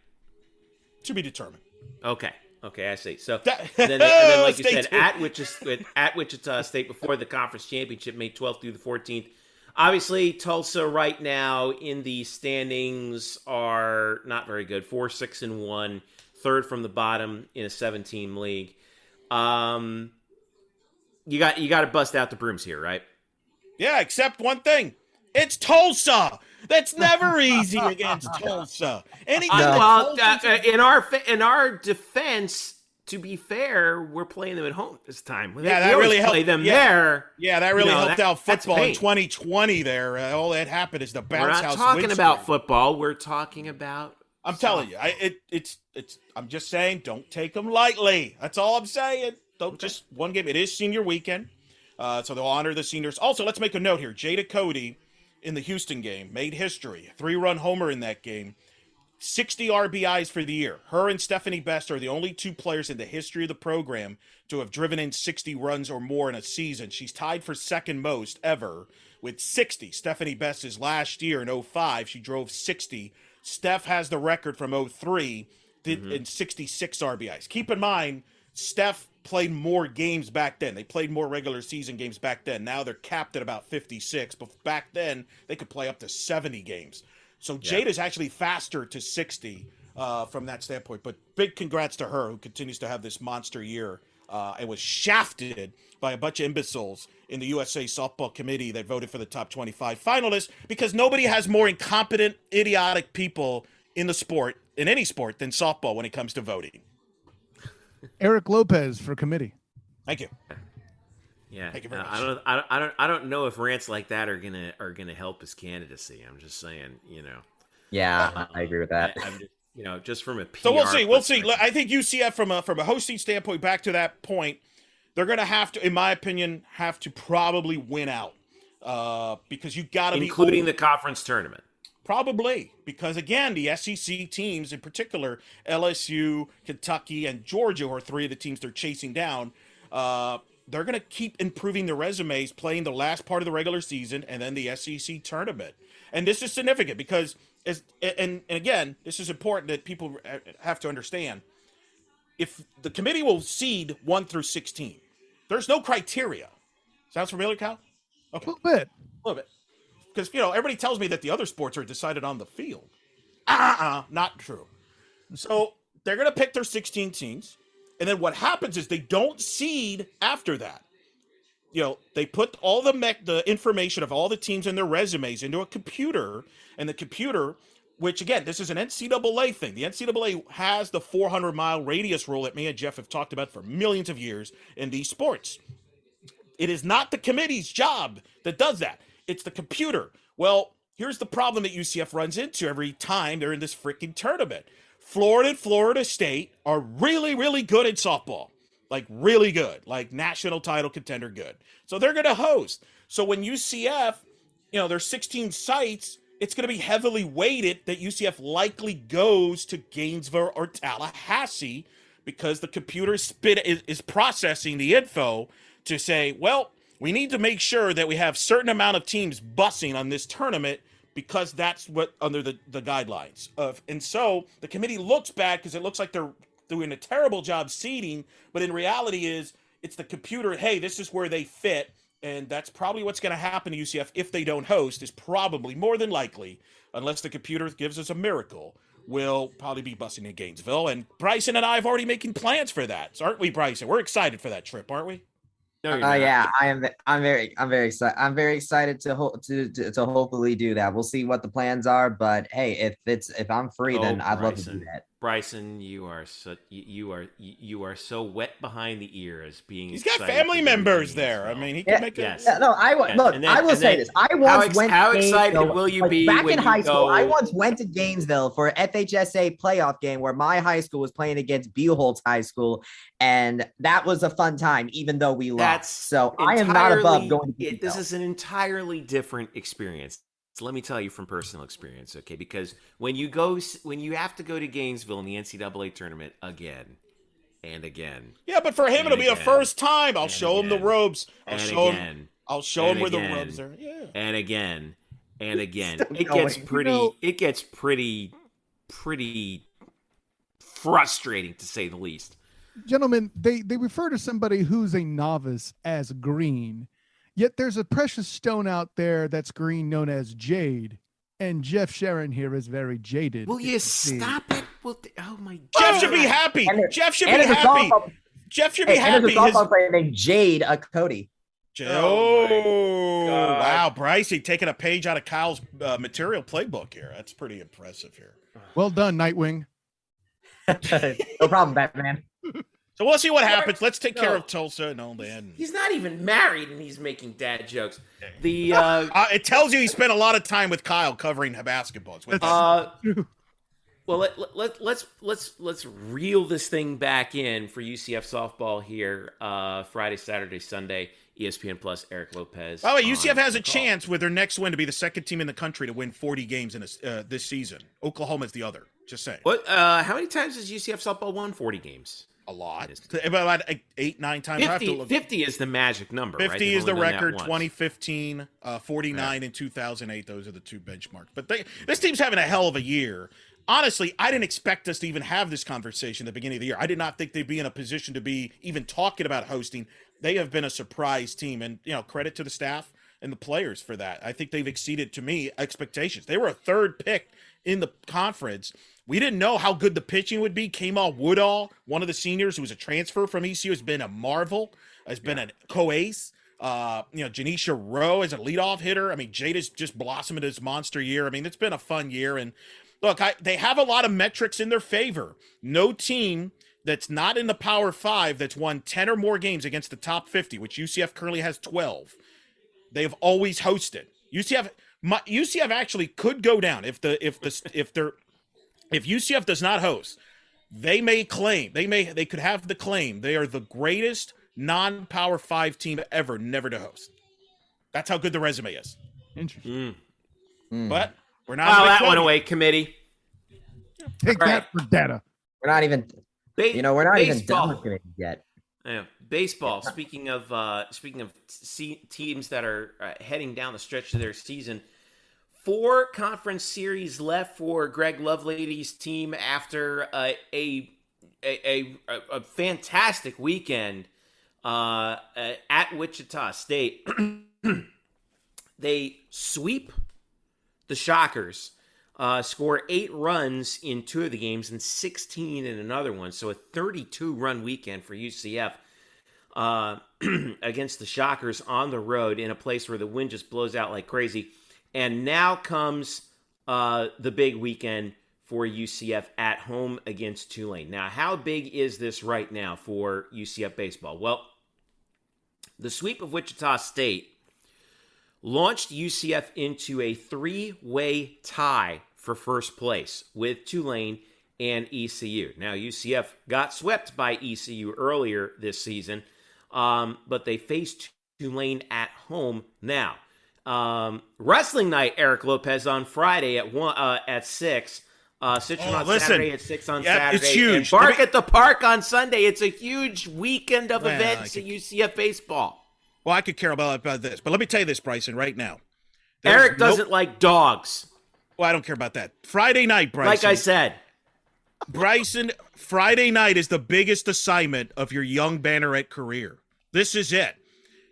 To be determined. Okay, I see. So and then like you said, at Wichita State before the conference championship, May 12th through the 14th. Obviously, Tulsa right now in the standings are not very good. 4-6-1, third from the bottom in a 7-team league. You got to bust out the brooms here, right? Yeah, except one thing. It's Tulsa. That's never easy against Tulsa. In our defense, to be fair, we're playing them at home this time. That really helped. Play them there. Yeah, that really helped out football in 2020. There, all that happened is the bounce house. We're not talking about football. We're talking about. I'm telling you, it's. I'm just saying, don't take them lightly. That's all I'm saying. Don't just one game. It is senior weekend, so they'll honor the seniors. Also, let's make a note here. Jada Cody in the Houston game made history. 3-run homer in that game. 60 RBIs for the year. Her and Stephanie Best are the only 2 players in the history of the program to have driven in 60 runs or more in a season. She's tied for second most ever with 60. Stephanie Best is last year in 05. She drove 60. Steph has the record from 03 in 66 RBIs. Keep in mind, Steph played more games back then. They played more regular season games back then. Now they're capped at about 56. But back then, they could play up to 70 games. So Jada's actually faster to 60 from that standpoint. But big congrats to her, who continues to have this monster year and was shafted by a bunch of imbeciles in the USA Softball Committee that voted for the top 25 finalists, because nobody has more incompetent, idiotic people in the sport, in any sport, than softball when it comes to voting. Eric Lopez for committee. Thank you. Yeah, thank you very much. I don't know if rants like that are gonna help his candidacy. I'm just saying, Yeah, I agree with that. I'm just, just from a PR. So we'll see. I think UCF from a hosting standpoint, back to that point, they're gonna have to, in my opinion, probably win out because you got to be including the conference tournament. Probably, because again, the SEC teams, in particular, LSU, Kentucky, and Georgia, are 3 of the teams they're chasing down. They're going to keep improving their resumes, playing the last part of the regular season and then the SEC tournament. And this is significant because, and again, this is important that people have to understand. If the committee will seed 1 through 16, there's no criteria. Sounds familiar, Kyle? Okay. A little bit. Because, everybody tells me that the other sports are decided on the field. Not true. So they're going to pick their 16 teams. And then what happens is they don't seed after that. They put all the information of all the teams and their resumes into a computer. And the computer, which, again, this is an NCAA thing. The NCAA has the 400-mile radius rule that me and Jeff have talked about for millions of years in these sports. It is not the committee's job that does that. It's the computer. Well, here's the problem that UCF runs into every time they're in this freaking tournament. Florida and Florida State are really, really good at softball. Like, really good. Like, national title contender good. So they're going to host. So when UCF, there's 16 sites, it's going to be heavily weighted that UCF likely goes to Gainesville or Tallahassee because the computer is processing the info to say, well, we need to make sure that we have certain amount of teams busing on this tournament because that's what under the guidelines of. And so the committee looks bad because it looks like they're doing a terrible job seeding, but in reality it's the computer. Hey, this is where they fit. And that's probably what's going to happen to UCF if they don't host, is probably more than likely, unless the computer gives us a miracle, will probably be busing in Gainesville. And Bryson and I have already making plans for that. So aren't we, Bryson? We're excited for that trip, aren't we? No, yeah, I am. I'm very excited. I'm very excited to hopefully do that. We'll see what the plans are, but hey, if I'm free, then I'd love to do that. Bryson, you are so wet behind the ears. He's got family members there. I mean, he can make it. Yes. Yeah, no, I will say this. I once went. How excited will you be back when in high school? go... I once went to Gainesville for a FHSA playoff game where my high school was playing against Buchholz High School, and that was a fun time, even though we lost. So I am not above going to Gainesville. This is an entirely different experience. So let me tell you from personal experience, okay? Because when you have to go to Gainesville in the NCAA tournament again and again. Yeah, but for him it'll be a first time. I'll show him the ropes. I'll show him where the ropes are. Yeah. And again. It gets pretty frustrating, to say the least. Gentlemen, they refer to somebody who's a novice as green. Yet there's a precious stone out there that's green known as jade. And Jeff Sharon here is very jaded. Will you stop it? Oh, my God. Jeff should be happy. Jeff should be happy. Jeff should be happy. There's a softball player named Jade Cody. Oh, wow. Bryson taking a page out of Kyle's material playbook here. That's pretty impressive here. Well done, Nightwing. No problem, Batman. So we'll see what happens. Let's take care of Tulsa and all that. He's not even married, and he's making dad jokes. It tells you he spent a lot of time with Kyle covering basketball. Well, let's reel this thing back in for UCF softball here. Friday, Saturday, Sunday. ESPN Plus, Eric Lopez. By the way, UCF has a chance with their next win to be the second team in the country to win 40 games in this season. Oklahoma's the other. Just saying. What? How many times has UCF softball won 40 games? A lot. About 8, 9 times. 50 is the magic number. 50 right? is the record. 2015, 49 in 2008. Those are the two benchmarks. But this team's having a hell of a year. Honestly, I didn't expect us to even have this conversation at the beginning of the year. I did not think they'd be in a position to be even talking about hosting. They have been a surprise team, and credit to the staff and the players for that. I think they've exceeded, to me, expectations. They were a third pick in the conference. We didn't know how good the pitching would be. Kamal Woodall, one of the seniors who was a transfer from ECU, has been a marvel, has been a co-ace. Janisha Rowe as a leadoff hitter. I mean, Jada's just blossomed into this monster year. I mean, it's been a fun year. And look, they have a lot of metrics in their favor. No team that's not in the Power 5 that's won 10 or more games against the top 50, which UCF currently has 12. They've always hosted. UCF actually could go down if UCF does not host. They could have the claim they are the greatest non-Power 5 team ever never to host. That's how good the resume is. Interesting. But we're not. Oh, that went away, committee. Take that for data. We're not even. We're not even done with it yet. Yeah. Baseball. Speaking of teams that are heading down the stretch of their season, 4 conference series left for Greg Lovelady's team after a fantastic weekend at Wichita State. They sweep the Shockers, score 8 runs in 2 of the games and 16 in another one. So a 32-run weekend for UCF against the Shockers on the road in a place where the wind just blows out like crazy. And now comes the big weekend for UCF at home against Tulane. Now, how big is this right now for UCF baseball? Well, the sweep of Wichita State launched UCF into a 3-way tie for first place with Tulane and ECU. Now, UCF got swept by ECU earlier this season, but they faced Tulane at home now. Wrestling night, Eric Lopez, on Friday at 6. Citron on Saturday at 6 on Saturday. It's huge. And Bark at the Park on Sunday. It's a huge weekend of events at UCF baseball. Well, I could care about this, but let me tell you this, Bryson, right now. Eric doesn't like dogs. Well, I don't care about that. Friday night, Bryson. Like I said. Bryson, Friday night is the biggest assignment of your young Banneret career. This is it.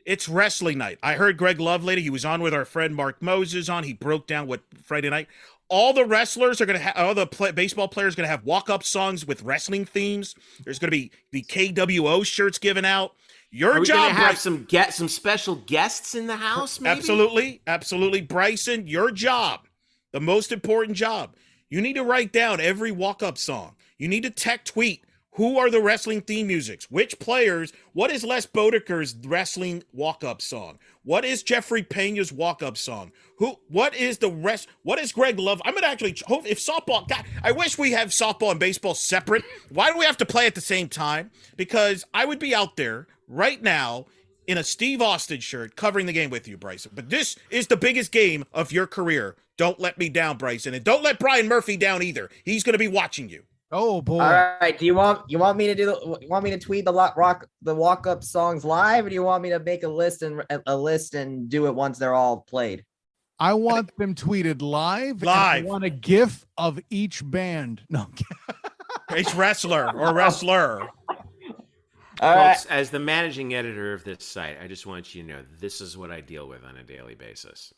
It's wrestling night. I heard Greg Lovelady. He was on with our friend Mark Moses on. He broke down what Friday night. All the wrestlers are going to have, all the baseball players are going to have walk-up songs with wrestling themes. There's going to be the KWO shirts given out. Your job, going to have some special guests in the house, maybe? Absolutely. Bryson, your job, the most important job. You need to write down every walk-up song. You need to tech tweet. Who are the wrestling theme musics? Which players? What is Les Bodeker's wrestling walk-up song? What is Jeffrey Pena's walk-up song? What is Greg Love? I'm going to actually hope if softball, God, I wish we have softball and baseball separate. Why do we have to play at the same time? Because I would be out there right now in a Steve Austin shirt covering the game with you, Bryson. But this is the biggest game of your career. Don't let me down, Bryson. And don't let Brian Murphy down either. He's going to be watching you. Oh boy! All right. Do you want me to tweet the walk-up songs live, or do you want me to make a list and do it once they're all played? I want them tweeted live. I want a GIF of each band. No, each wrestler or wrestler. Folks, as the managing editor of this site, I just want you to know this is what I deal with on a daily basis.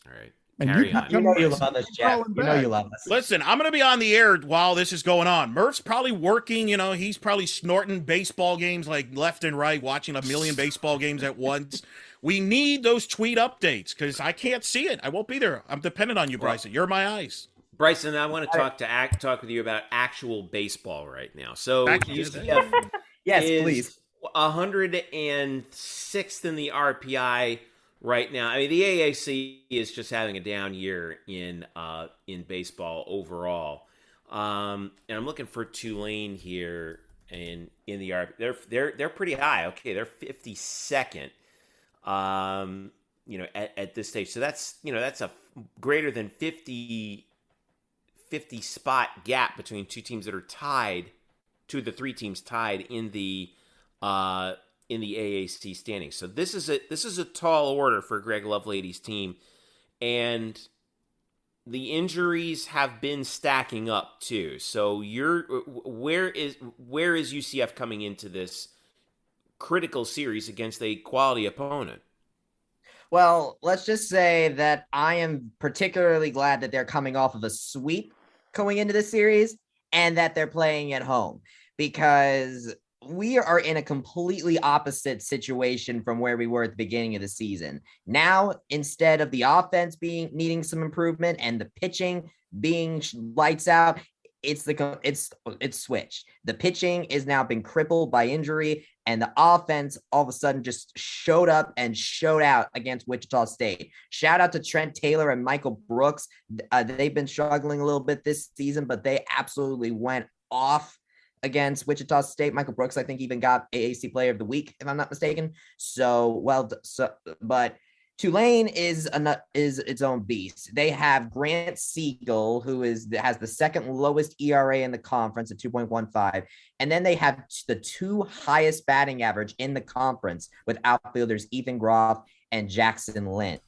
All right. And you know you love us, Jeff. You know you love us. Listen, I'm going to be on the air while this is going on. Murph's probably working. He's probably snorting baseball games like left and right, watching a million baseball games at once. We need those tweet updates because I can't see it. I won't be there. I'm dependent on you, Bryson. You're my eyes. Bryson, I want to talk with you about actual baseball right now. So UCF yes, please. 106th in the RPI. Right now, I mean, the AAC is just having a down year in baseball overall, and I'm looking for Tulane here in the RP. They're pretty high. Okay, they're 52nd. At this stage, so that's a greater than 50 spot gap between two teams that are tied, two of the three teams tied in the AAC standings. So this is a tall order for Greg Lovelady's team, and the injuries have been stacking up too. So where is UCF coming into this critical series against a quality opponent? Well, let's just say that I am particularly glad that they're coming off of a sweep going into this series and that they're playing at home, because we are in a completely opposite situation from where we were at the beginning of the season. Now, instead of the offense needing some improvement and the pitching being lights out, it's switched. The pitching is now been crippled by injury, and the offense all of a sudden just showed up and showed out against Wichita State. Shout out to Trent Taylor and Michael Brooks. They've been struggling a little bit this season, but they absolutely went off against Wichita State. Michael Brooks, I think, even got AAC Player of the Week, if I'm not mistaken. But Tulane is its own beast. They have Grant Siegel, who has the second lowest ERA in the conference at 2.15, and then they have the two highest batting average in the conference with outfielders Ethan Groff and Jackson Lynn.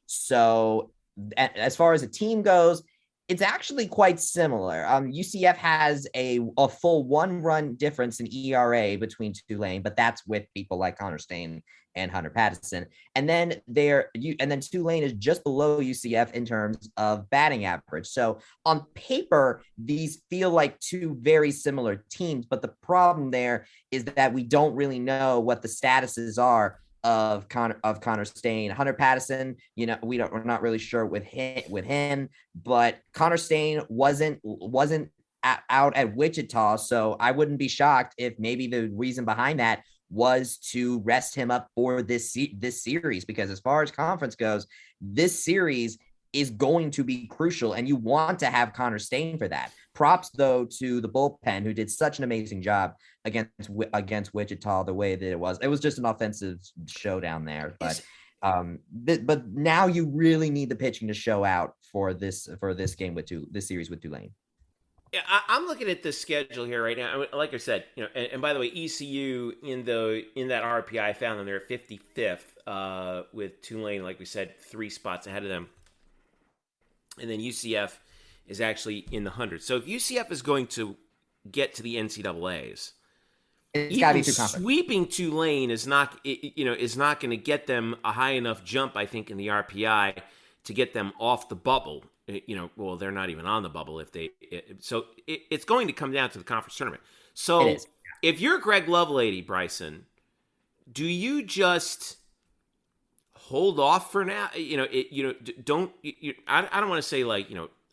So, as far as the team goes, it's actually quite similar. UCF has a full 1-run difference in ERA between Tulane, but that's with people like Connor Stain and Hunter Patterson. And then Tulane is just below UCF in terms of batting average. So on paper, these feel like two very similar teams, but the problem there is that we don't really know what the statuses are of Connor Stain. Hunter Patterson, we're not really sure with him, but Connor Stain wasn't out at Wichita, so I wouldn't be shocked if maybe the reason behind that was to rest him up for this series, because as far as conference goes, this series is going to be crucial, and you want to have Connor Stain for that. Props, though, to the bullpen, who did such an amazing job against Wichita. The way that it was just an offensive showdown there. But now you really need the pitching to show out for this game this series with Tulane. Yeah, I'm looking at the schedule here right now. Like I said, and by the way, ECU in that RPI, I found them. They're 55th with Tulane, like we said, 3 spots ahead of them. And then UCF is actually in the 100s. So if UCF is going to get to the NCAAs, even sweeping Tulane is not going to get them a high enough jump, I think, in the RPI to get them off the bubble. Well, they're not even on the bubble it's going to come down to the conference tournament. So if you're Greg Lovelady, Bryson, do you just hold off for now? I don't want to say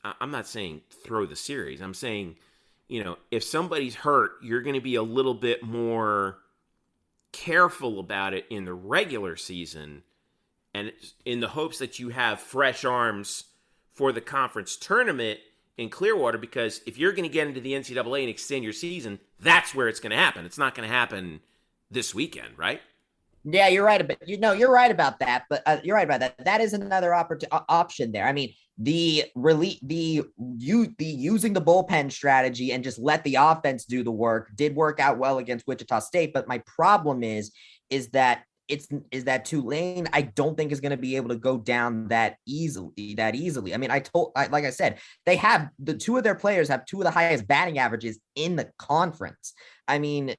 I'm not saying throw the series. I'm saying, if somebody's hurt, you're going to be a little bit more careful about it in the regular season, and in the hopes that you have fresh arms for the conference tournament in Clearwater, because if you're going to get into the NCAA and extend your season, that's where it's going to happen. It's not going to happen this weekend, right? Yeah, you're right about you're right about that. But you're right about that. That is another option there. I mean, the using the bullpen strategy and just let the offense do the work did work out well against Wichita State. But my problem is that Tulane, I don't think is going to be able to go down that easily. I mean, like I said, they have two of their players have 2 of the highest batting averages in the conference. I mean,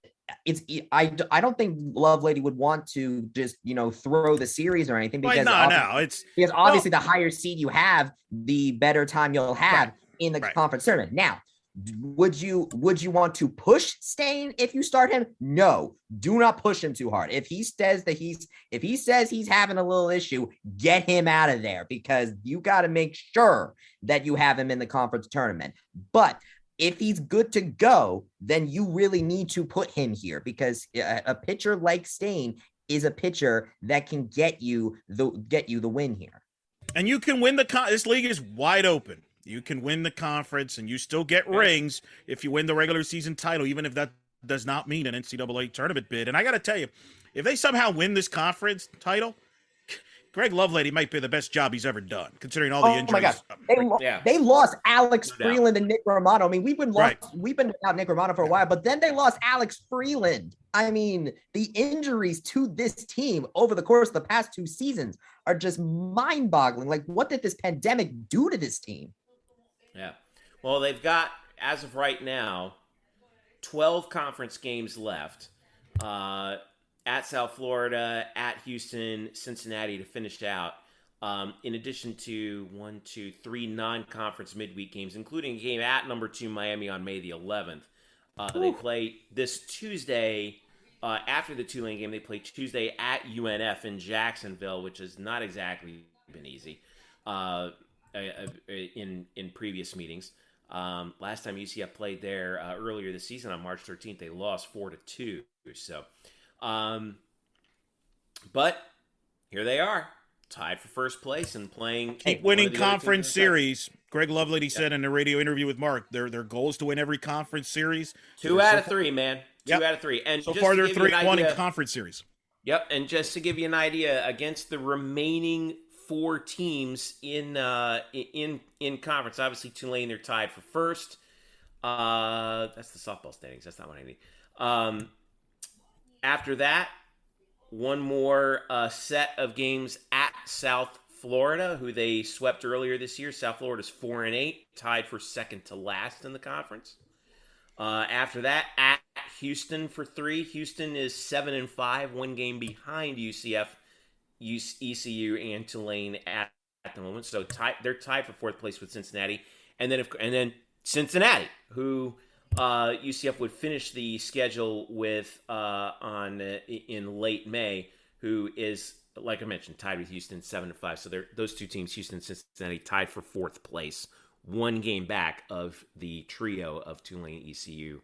I don't think Lovelady would want to just, throw the series or anything, because because obviously the higher seed you have, the better time you'll have in the conference tournament. Now, would you want to push Stain if you start him? No, do not push him too hard. If he says he's having a little issue, get him out of there, because you got to make sure that you have him in the conference tournament. But if he's good to go, then you really need to put him here, because a pitcher like Stain is a pitcher that can get you the win here. And you can win this league is wide open. You can win the conference and you still get rings if you win the regular season title, even if that does not mean an NCAA tournament bid. And I got to tell you, if they somehow win this conference title, Greg Lovelady might be the best job he's ever done, considering all the injuries. Oh my gosh. They lost Alex Freeland and Nick Romano. I mean, we've been without Nick Romano for a while, but then they lost Alex Freeland. I mean, the injuries to this team over the course of the past 2 seasons are just mind-boggling. Like, what did this pandemic do to this team? Yeah. Well, they've got, as of right now, 12 conference games left. At South Florida, at Houston, Cincinnati to finish out. In addition to 3 non-conference midweek games, including a game at number 2 Miami on May the 11th. They play this Tuesday, after the Tulane game, they play Tuesday at UNF in Jacksonville, which has not exactly been easy in previous meetings. Last time UCF played there earlier this season on March 13th, they lost 4-2. So, but here they are, tied for first place and playing. Keep winning conference series. Greg Lovelady said in a radio interview with Mark, their goal is to win every conference series. 2 out of 3, man. 2 out of 3. And so far they're 3-1 in conference series. Yep, and just to give you an idea, against the remaining 4 teams in conference, obviously Tulane, they're tied for first. That's the softball standings. That's not what I need. After that, one more set of games at South Florida, who they swept earlier this year. South Florida's 4-8, tied for second to last in the conference. After that, at Houston for 3. Houston is 7-5, 1 game behind UCF, ECU, and Tulane at the moment. So they're tied for 4th place with Cincinnati, and then Cincinnati, who UCF would finish the schedule with in late May, who is, like I mentioned, tied with Houston 7-5. So those 2 teams, Houston and Cincinnati, tied for 4th place, 1 game back of the trio of Tulane, ECU,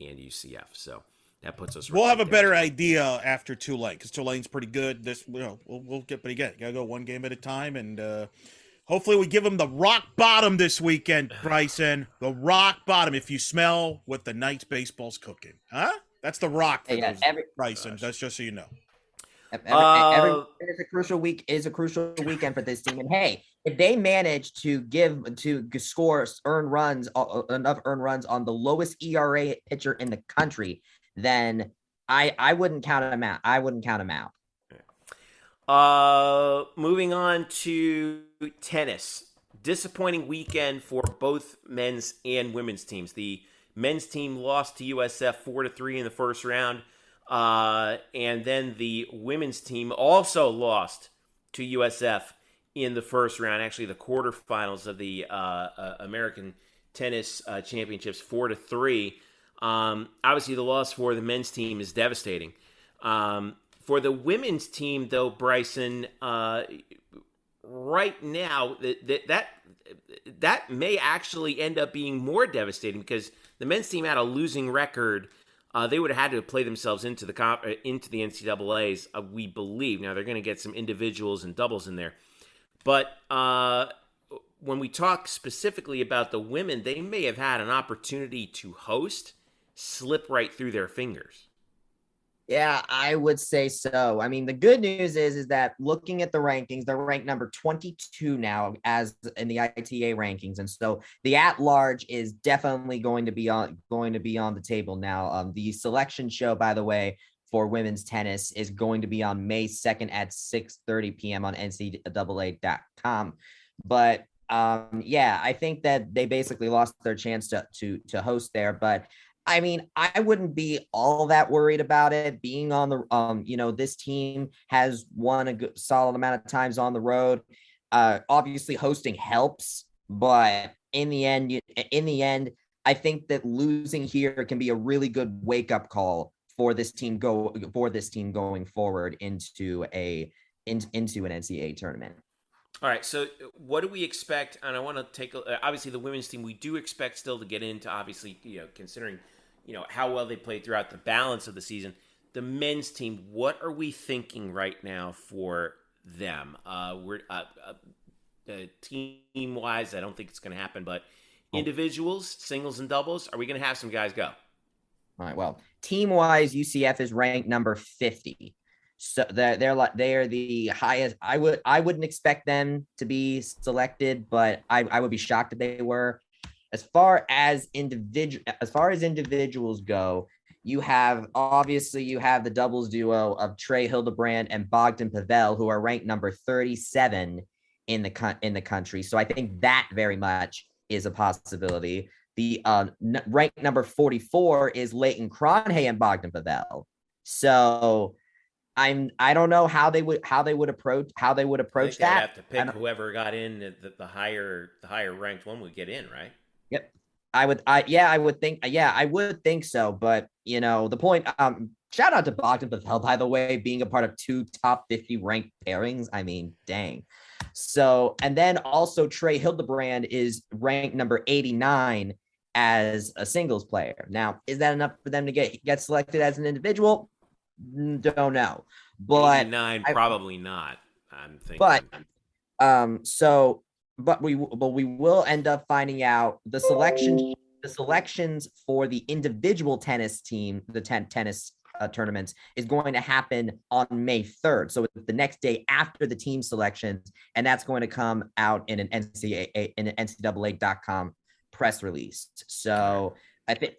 and UCF. So that puts us. We'll have a better idea after Tulane, because Tulane's pretty good. We'll get, but again, gotta go 1 game at a time, and hopefully we give them the rock bottom this weekend, Bryson. The rock bottom. If you smell what the Knights baseball's cooking, huh? That's the rock for Bryson. That's just so you know. Every is a crucial weekend for this team. And hey, if they manage to score enough earned runs on the lowest ERA pitcher in the country, then I wouldn't count them out. Moving on to tennis. Disappointing weekend for both men's and women's teams. The men's team lost to USF 4-3 in the first round. And then the women's team also lost to USF in the first round, actually the quarterfinals of the American Tennis Championships, 4-3. Obviously, the loss for the men's team is devastating. For the women's team, though, Bryson, right now, that may actually end up being more devastating because the men's team had a losing record. They would have had to play themselves into the NCAAs, we believe. Now, they're going to get some individuals and doubles in there. But when we talk specifically about the women, they may have had an opportunity to host, slip right through their fingers. Yeah, I would say so. I mean, the good news is that looking at the rankings, they're ranked number 22 now as in the ITA rankings, and so the at-large is definitely going to be on the table now. The selection show, by the way, for women's tennis is going to be on May 2nd at 6:30 p.m. on NCAA.com. But yeah, I think that they basically lost their chance to host there, but. I mean, I wouldn't be all that worried about it being on the, this team has won a good solid amount of times on the road. Obviously hosting helps, but in the end, I think that losing here can be a really good wake up call for this team going forward into an NCAA tournament. All right, so what do we expect? And I want to take obviously the women's team. We do expect still to get into obviously considering how well they played throughout the balance of the season. The men's team, what are we thinking right now for them? We're team wise, I don't think it's going to happen, but individuals, singles and doubles, are we going to have some guys go? All right. Well, team wise, UCF is ranked number 50. So they are the highest. I wouldn't expect them to be selected, but I would be shocked if they were. As far as individuals go, you have the doubles duo of Trey Hildebrand and Bogdan Pavel, who are ranked number 37 in the country. So I think that very much is a possibility. The ranked number 44 is Leighton Cronhay and Bogdan Pavel. So I don't know how they would approach that. They'd have to pick whoever got in the higher ranked one would get in, right? Yep. I would think so. But the point, shout out to Bogdan Pavel, by the way, being a part of 2 top 50 ranked pairings. I mean, dang. So, and then also Trey Hildebrand is ranked number 89 as a singles player. Now, is that enough for them to get selected as an individual? Don't know, but 89 probably not. I'm thinking, but we will end up finding out the selections for the individual tennis team, the tennis tournaments is going to happen on May 3rd. So it's the next day after the team selections, and that's going to come out in an NCAA.com press release. So I think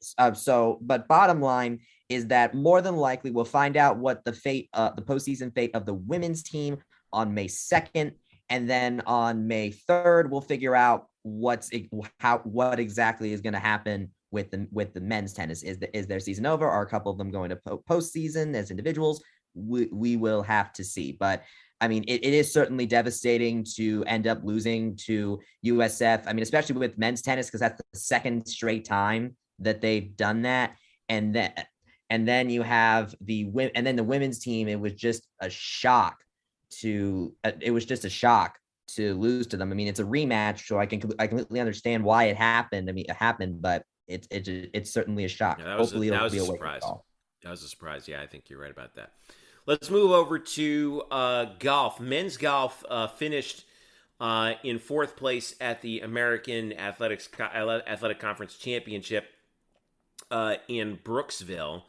but bottom line is that more than likely we'll find out what the postseason fate of the women's team on May 2nd. And then on May 3rd, we'll figure out what exactly is going to happen with the men's tennis. Is their season over? Are a couple of them going to postseason as individuals? We will have to see. But I mean, it is certainly devastating to end up losing to USF. I mean, especially with men's tennis, because that's the second straight time that they've done that. And then you have the women's team. It was just a shock to lose to them. I mean, it's a rematch, so I completely understand why it happened. I mean, it happened, but it's certainly a shock. Yeah, Hopefully it'll be a surprise. That was a surprise. Yeah, I think you're right about that. Let's move over to golf. Men's golf finished in 4th place at the American Athletic Conference Championship in Brooksville.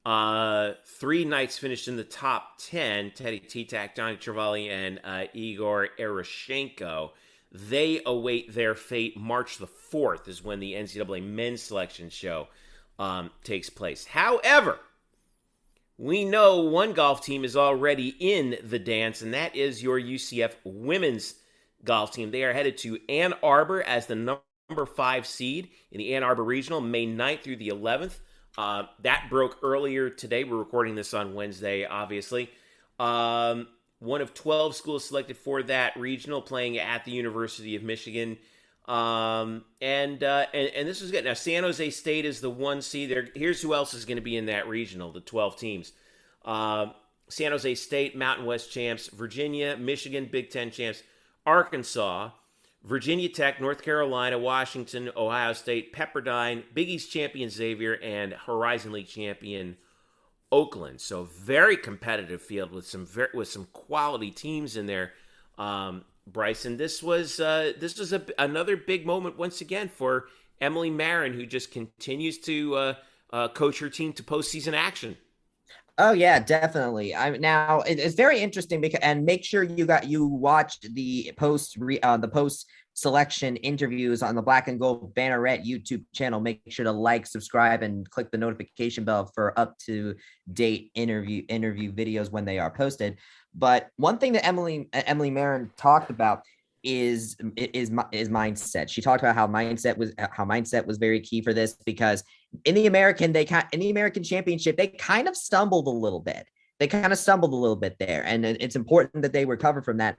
Three Knights finished in the top 10, Teddy T-Tac, Johnny Trevally, and Igor Eroshenko. They await their fate. March the 4th is when the NCAA men's selection show takes place. However, we know one golf team is already in the dance, and that is your UCF women's golf team. They are headed to Ann Arbor as the number 5 seed in the Ann Arbor Regional, May 9th through the 11th. That broke earlier today. We're recording this on Wednesday, obviously. One of 12 schools selected for that regional, playing at the University of Michigan. And this is good. Now, San Jose State is the 1 seed. Here's who else is going to be in that regional, the 12 teams. San Jose State, Mountain West champs. Virginia, Michigan, Big Ten champs. Arkansas, Virginia Tech, North Carolina, Washington, Ohio State, Pepperdine, Big East champion Xavier, and Horizon League champion Oakland. So very competitive field with some quality teams in there. Bryson, this was another big moment once again for Emily Marin, who just continues to coach her team to postseason action. Oh yeah, definitely. It's very interesting and make sure you watched the post selection interviews on the Black and Gold Banneret YouTube channel. Make sure to like, subscribe, and click the notification bell for up-to-date interview videos when they are posted. But one thing that Emily Marin talked about is mindset. She talked about how mindset was very key for this, because in the American Championship, they kind of stumbled a little bit. There. And it's important that they recover from that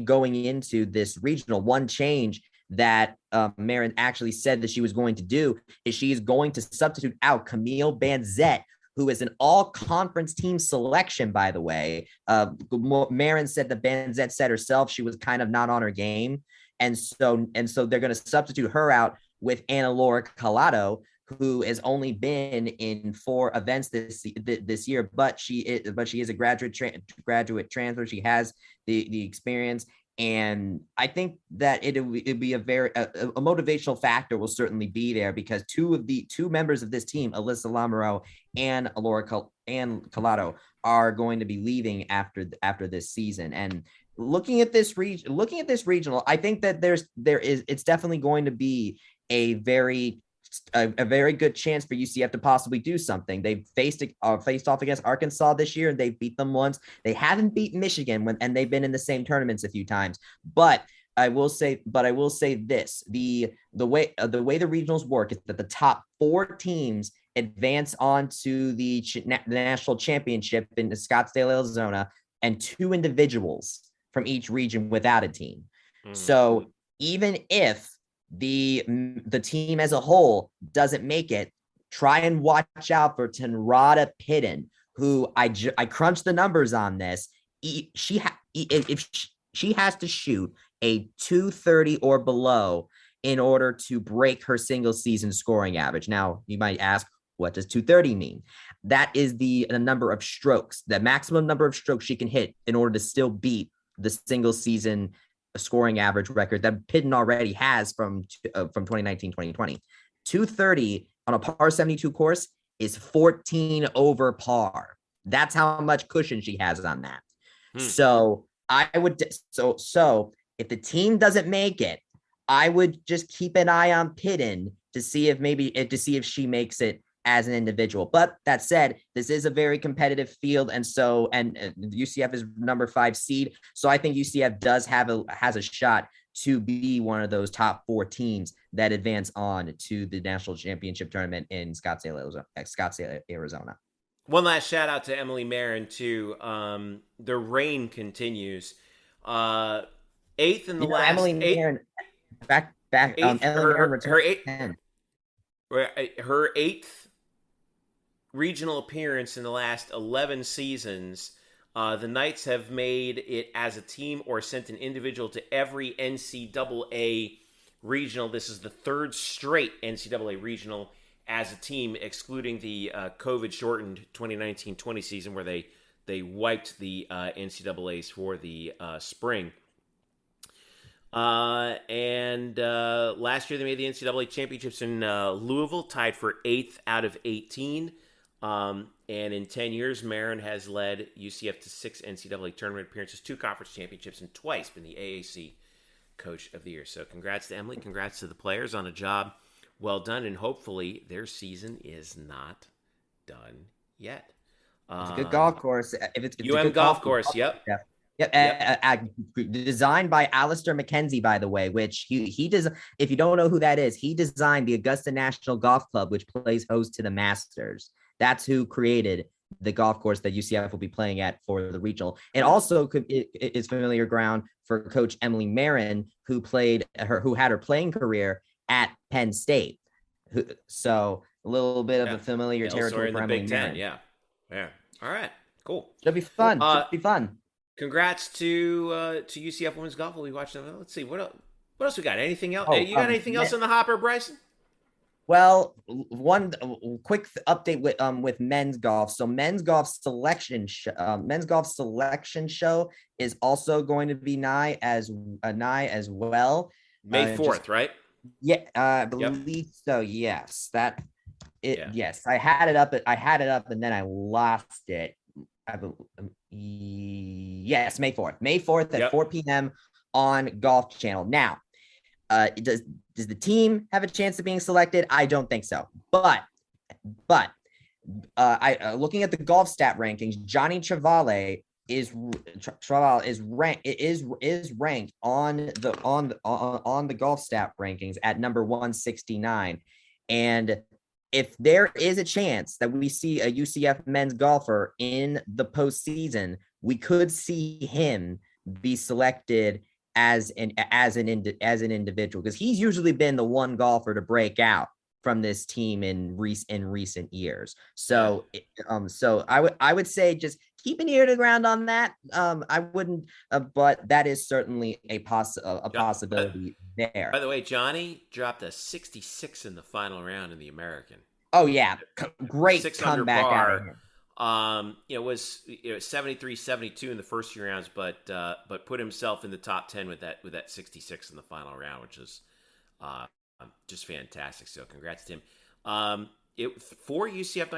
going into this regional. One change that Marin actually said that she was going to do is she is going to substitute out Camille Banzette, who is an all-conference team selection, by the way. Marin said that Banzette said herself she was kind of not on her game. And so they're going to substitute her out with Anna Laura Collado, who has only been in 4 events this year, but she is a graduate transfer. She has the experience, and I think that it'd be a motivational factor will certainly be there, because two members of this team, Alyssa Lamoureux and Laura Collado, are going to be leaving after this season. And looking at this regional, I think that it's definitely going to be a very good chance for UCF to possibly do something. They've faced off against Arkansas this year, and they've beat them once. They haven't beat Michigan and they've been in the same tournaments a few times. But I will say this: the way the regionals work is that the top 4 teams advance on to the national championship in Scottsdale, Arizona, and 2 individuals from each region without a team. So even if the team as a whole doesn't make it, try and watch out for Tenrata Pidden, who I crunched the numbers on this. If she has to shoot a 230 or below in order to break her single season scoring average. Now, you might ask, what does 230 mean? That is the number of strokes, the maximum number of strokes she can hit in order to still beat the single season scoring average record that Pidden already has from 2019-2020. 230 on a par 72 course is 14 over par. That's how much cushion she has on that. So if the team doesn't make it, I would just keep an eye on Pidden to see if she makes it as an individual. But that said, this is a very competitive field, and UCF is number 5 seed. So I think UCF has a shot to be one of those top 4 teams that advance on to the national championship tournament in Scottsdale, Arizona. One last shout out to Emily Marin too. The rain continues. 8th in the last. Emily Marin back. Her 8th regional appearance in the last 11 seasons. The Knights have made it as a team or sent an individual to every NCAA regional. This is the 3rd straight NCAA regional as a team, excluding the COVID-shortened 2019-20 season where they wiped the NCAAs for the spring. And last year they made the NCAA championships in Louisville, tied for 8th out of 18. And in 10 years, Marin has led UCF to 6 NCAA tournament appearances, 2 conference championships, and twice been the AAC Coach of the Year. So congrats to Emily. Congrats to the players on a job well done. And hopefully their season is not done yet. It's a good golf course. If it's UM golf course. Yep. Yep. Designed by Alistair McKenzie, by the way, which he does. If you don't know who that is, he designed the Augusta National Golf Club, which plays host to the Masters. That's who created the golf course that UCF will be playing at for the regional. And also is familiar ground for Coach Emily Marin, who had her playing career at Penn State. So a little bit of a familiar territory for Emily Marin. Yeah. All right. Cool. It'll be fun. Congrats to UCF women's golf. We'll be watching them. Let's see what else we got. Anything else? You got anything else in the hopper, Bryson? Well, one quick update with men's golf. So men's golf selection show is also going to be nigh as well. May 4th, right? Yeah, I believe so. Yes, Yes, I had it up, and then I lost it. Yes, May 4th. May 4th at 4 p.m. on Golf Channel. Now, does the team have a chance of being selected? I don't think so. But looking at the golf stat rankings, Johnny Travale is ranked on the golf stat rankings at number 169. And if there is a chance that we see a UCF men's golfer in the postseason, we could see him be selected as an individual, because he's usually been the one golfer to break out from this team in recent years. So, I would say just keep an ear to the ground on that. I wouldn't, but that is certainly a possibility there. By the way, Johnny dropped a 66 in the final round in the American. Oh yeah, great comeback out of him. It was 73-72 in the first few rounds, but put himself in the top 10 with that 66 in the final round, which is just fantastic. So congrats to him. 3 UCF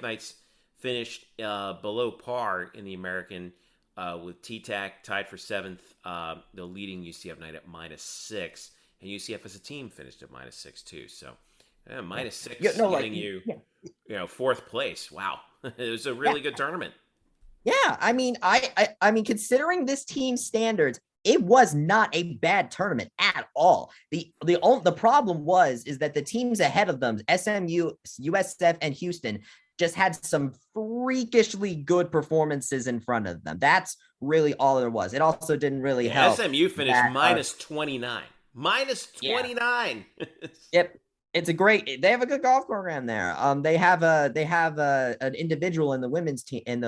nights finished below par in the American, with T-Tac tied for 7th, the leading UCF night at -6, and UCF as a team finished at -6 too. So -6 getting you 4th place. Wow. It was a really good tournament. Yeah. I mean, I mean, considering this team's standards, it was not a bad tournament at all. The problem is that the teams ahead of them, SMU, USF, and Houston, just had some freakishly good performances in front of them. That's really all there was. It also didn't really help. SMU finished -29. -29. Yep. They have a good golf program there. They have an individual in the women's team, in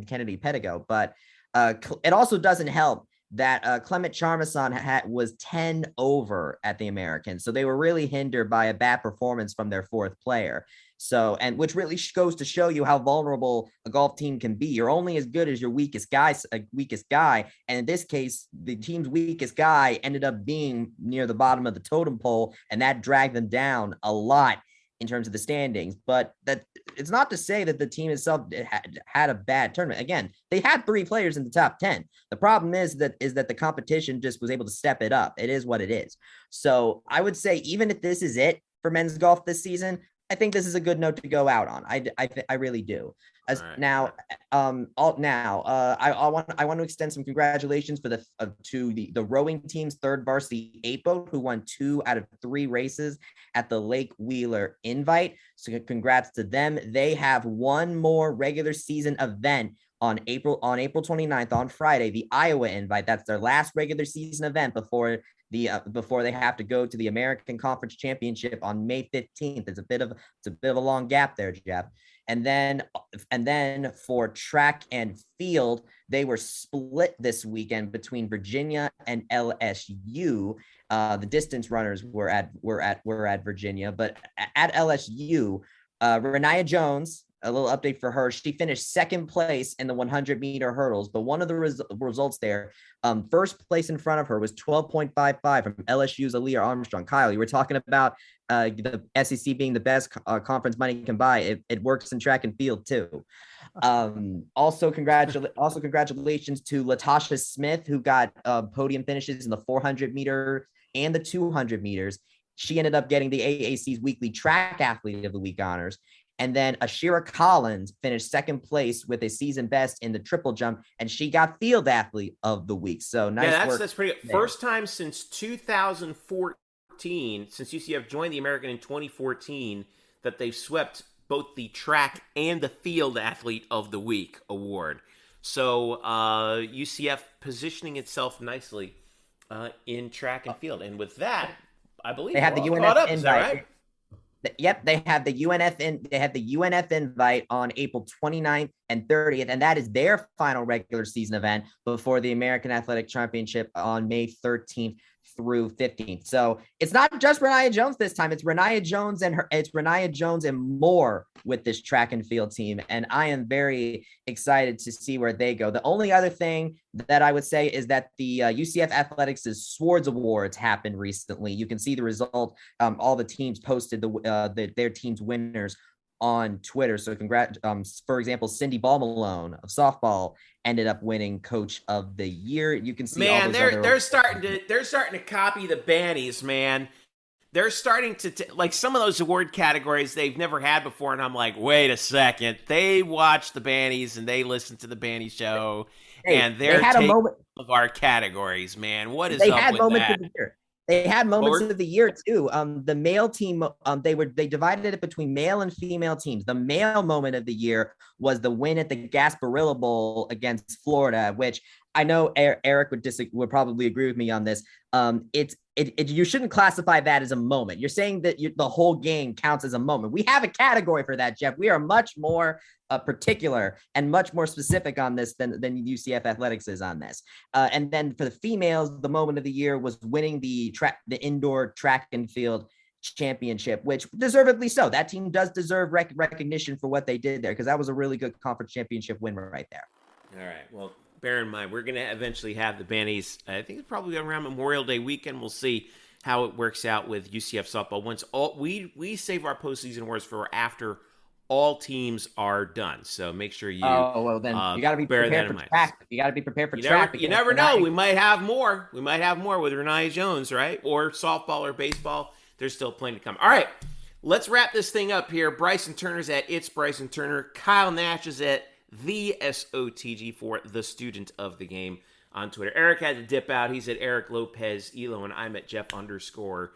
Kennedy Pedigo, but it also doesn't help that Clement Charmason was 10 over at the American. So they were really hindered by a bad performance from their 4th player. So, and which really goes to show you how vulnerable a golf team can be. You're only as good as your weakest guy. And in this case, the team's weakest guy ended up being near the bottom of the totem pole, and that dragged them down a lot in terms of the standings. But that it's not to say that the team itself had a bad tournament. Again, they had 3 players in the top 10. The problem is that the competition just was able to step it up. It is what it is. So I would say, even if this is it for men's golf this season, I think this is a good note to go out on. I really do. I want to extend some congratulations to the rowing team's 3rd varsity 8 boat, who won 2 out of 3 races at the Lake Wheeler Invite. So congrats to them. They have one more regular season event on April 29th, on Friday, the Iowa Invite. That's their last regular season event before they have to go to the American Conference Championship on May 15th. It's a bit of a long gap there, Jeff. And then for track and field, they were split this weekend between Virginia and LSU. The distance runners were at Virginia, but at LSU, Renaya Jones a little update for her. She finished second place in the 100-meter hurdles, but one of the results there, first place in front of her was 12.55 from LSU's Aaliyah Armstrong. Kyle, you were talking about the SEC being the best conference money can buy. It works in track and field too. Also congratulations to Latasha Smith, who got podium finishes in the 400-meter and the 200 meters. She ended up getting the AAC's weekly track athlete of the week honors. And then Ashira Collins finished second place with a season best in the triple jump, and she got field athlete of the week. So nice work. That's pretty good. First time since 2014, since UCF joined the American in 2014, that they've swept both the track and the field athlete of the week award. So UCF positioning itself nicely in track and field. And with that, I believe they have the UNF invite. Right? Yep, they have the UNF invite on April 29th and 30th, and that is their final regular season event before the American Athletic Championship on May 13th through 15th. So it's not just Renaya Jones this time. It's Renaya Jones and more with this track and field team. And I am very excited to see where they go. The only other thing that I would say is that the UCF Athletics' Swords Awards happened recently. You can see the result. All the teams posted their team's winners on Twitter. So congrats. For example, Cindy Ball Malone of softball ended up winning Coach of the Year. You can see, man, they're starting to copy the Bannies, man. They're starting to like some of those award categories they've never had before, and I'm like, wait a second. They watch the Bannies and they listen to the Banny show, and they're taking of our categories, man. What is up with that? They had moments of the year. They had moments of the year too. The male team, they divided it between male and female teams. The male moment of the year was the win at the Gasparilla Bowl against Florida, which I know Eric would probably agree with me on this. You shouldn't classify that as a moment. You're saying that the whole game counts as a moment. We have a category for that, Jeff. We are much more particular and much more specific on this than UCF Athletics is on this. And then for the females, the moment of the year was winning the indoor track and field championship, which deservedly so. That team does deserve recognition for what they did there, because that was a really good conference championship win right there. All right. Well, bear in mind, we're going to eventually have the Bannies. I think it's probably around Memorial Day weekend. We'll see how it works out with UCF softball. Once we save our postseason awards for after all teams are done. So make sure you. Then you got to be prepared for track. You got to be prepared for track. You never know. We might have more. We might have more with Renaya Jones, right? Or softball or baseball. There's still plenty to come. All right, let's wrap this thing up here. Bryson Turner's at It's Bryson Turner. Kyle Nash is at the SOTG for the student of the game on Twitter. Eric had to dip out. He's at Eric Lopez Elo, and I'm at Jeff_Sharon.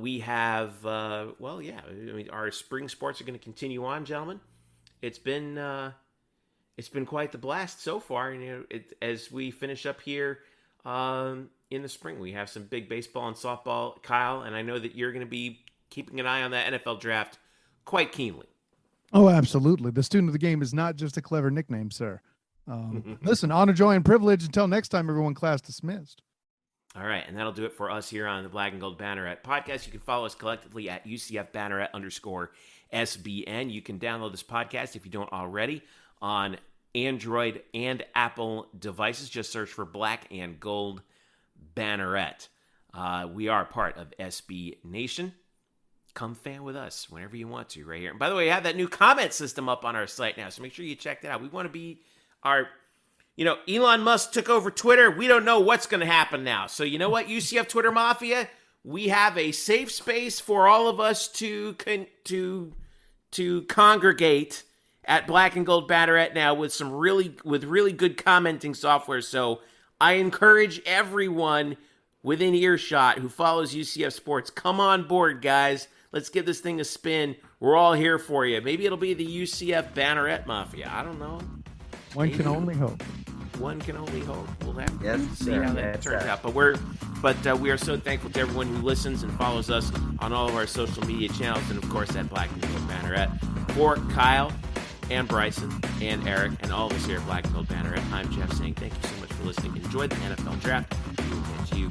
We have, our spring sports are going to continue on, gentlemen. It's been quite the blast so far. As we finish up here in the spring, we have some big baseball and softball, Kyle, and I know that you're going to be keeping an eye on that NFL draft quite keenly. Oh, absolutely. The student of the game is not just a clever nickname, sir. Listen, honor, joy, and privilege. Until next time, everyone, class dismissed. All right, and that'll do it for us here on the Black and Gold Banneret Podcast. You can follow us collectively at UCF Banneret_SBN. You can download this podcast if you don't already on Android and Apple devices. Just search for Black and Gold Banneret. We are part of SB Nation. Come fan with us whenever you want to right here. And by the way, we have that new comment system up on our site now, so make sure you check that out. We want to be Elon Musk took over Twitter. We don't know what's going to happen now. So you know what, UCF Twitter Mafia? We have a safe space for all of us to congregate at Black and Gold Banneret now with really good commenting software. So I encourage everyone within earshot who follows UCF sports, come on board, guys. Let's give this thing a spin. We're all here for you. Maybe it'll be the UCF Banneret Mafia. I don't know. One can only hope. One can only hope. We'll have to see how that turns out. But we are so thankful to everyone who listens and follows us on all of our social media channels, and of course at Black and Gold Banneret. For Kyle and Bryson and Eric and all of us here at Black and Gold Banneret, I'm Jeff saying thank you so much for listening. Enjoy the NFL draft. We'll catch you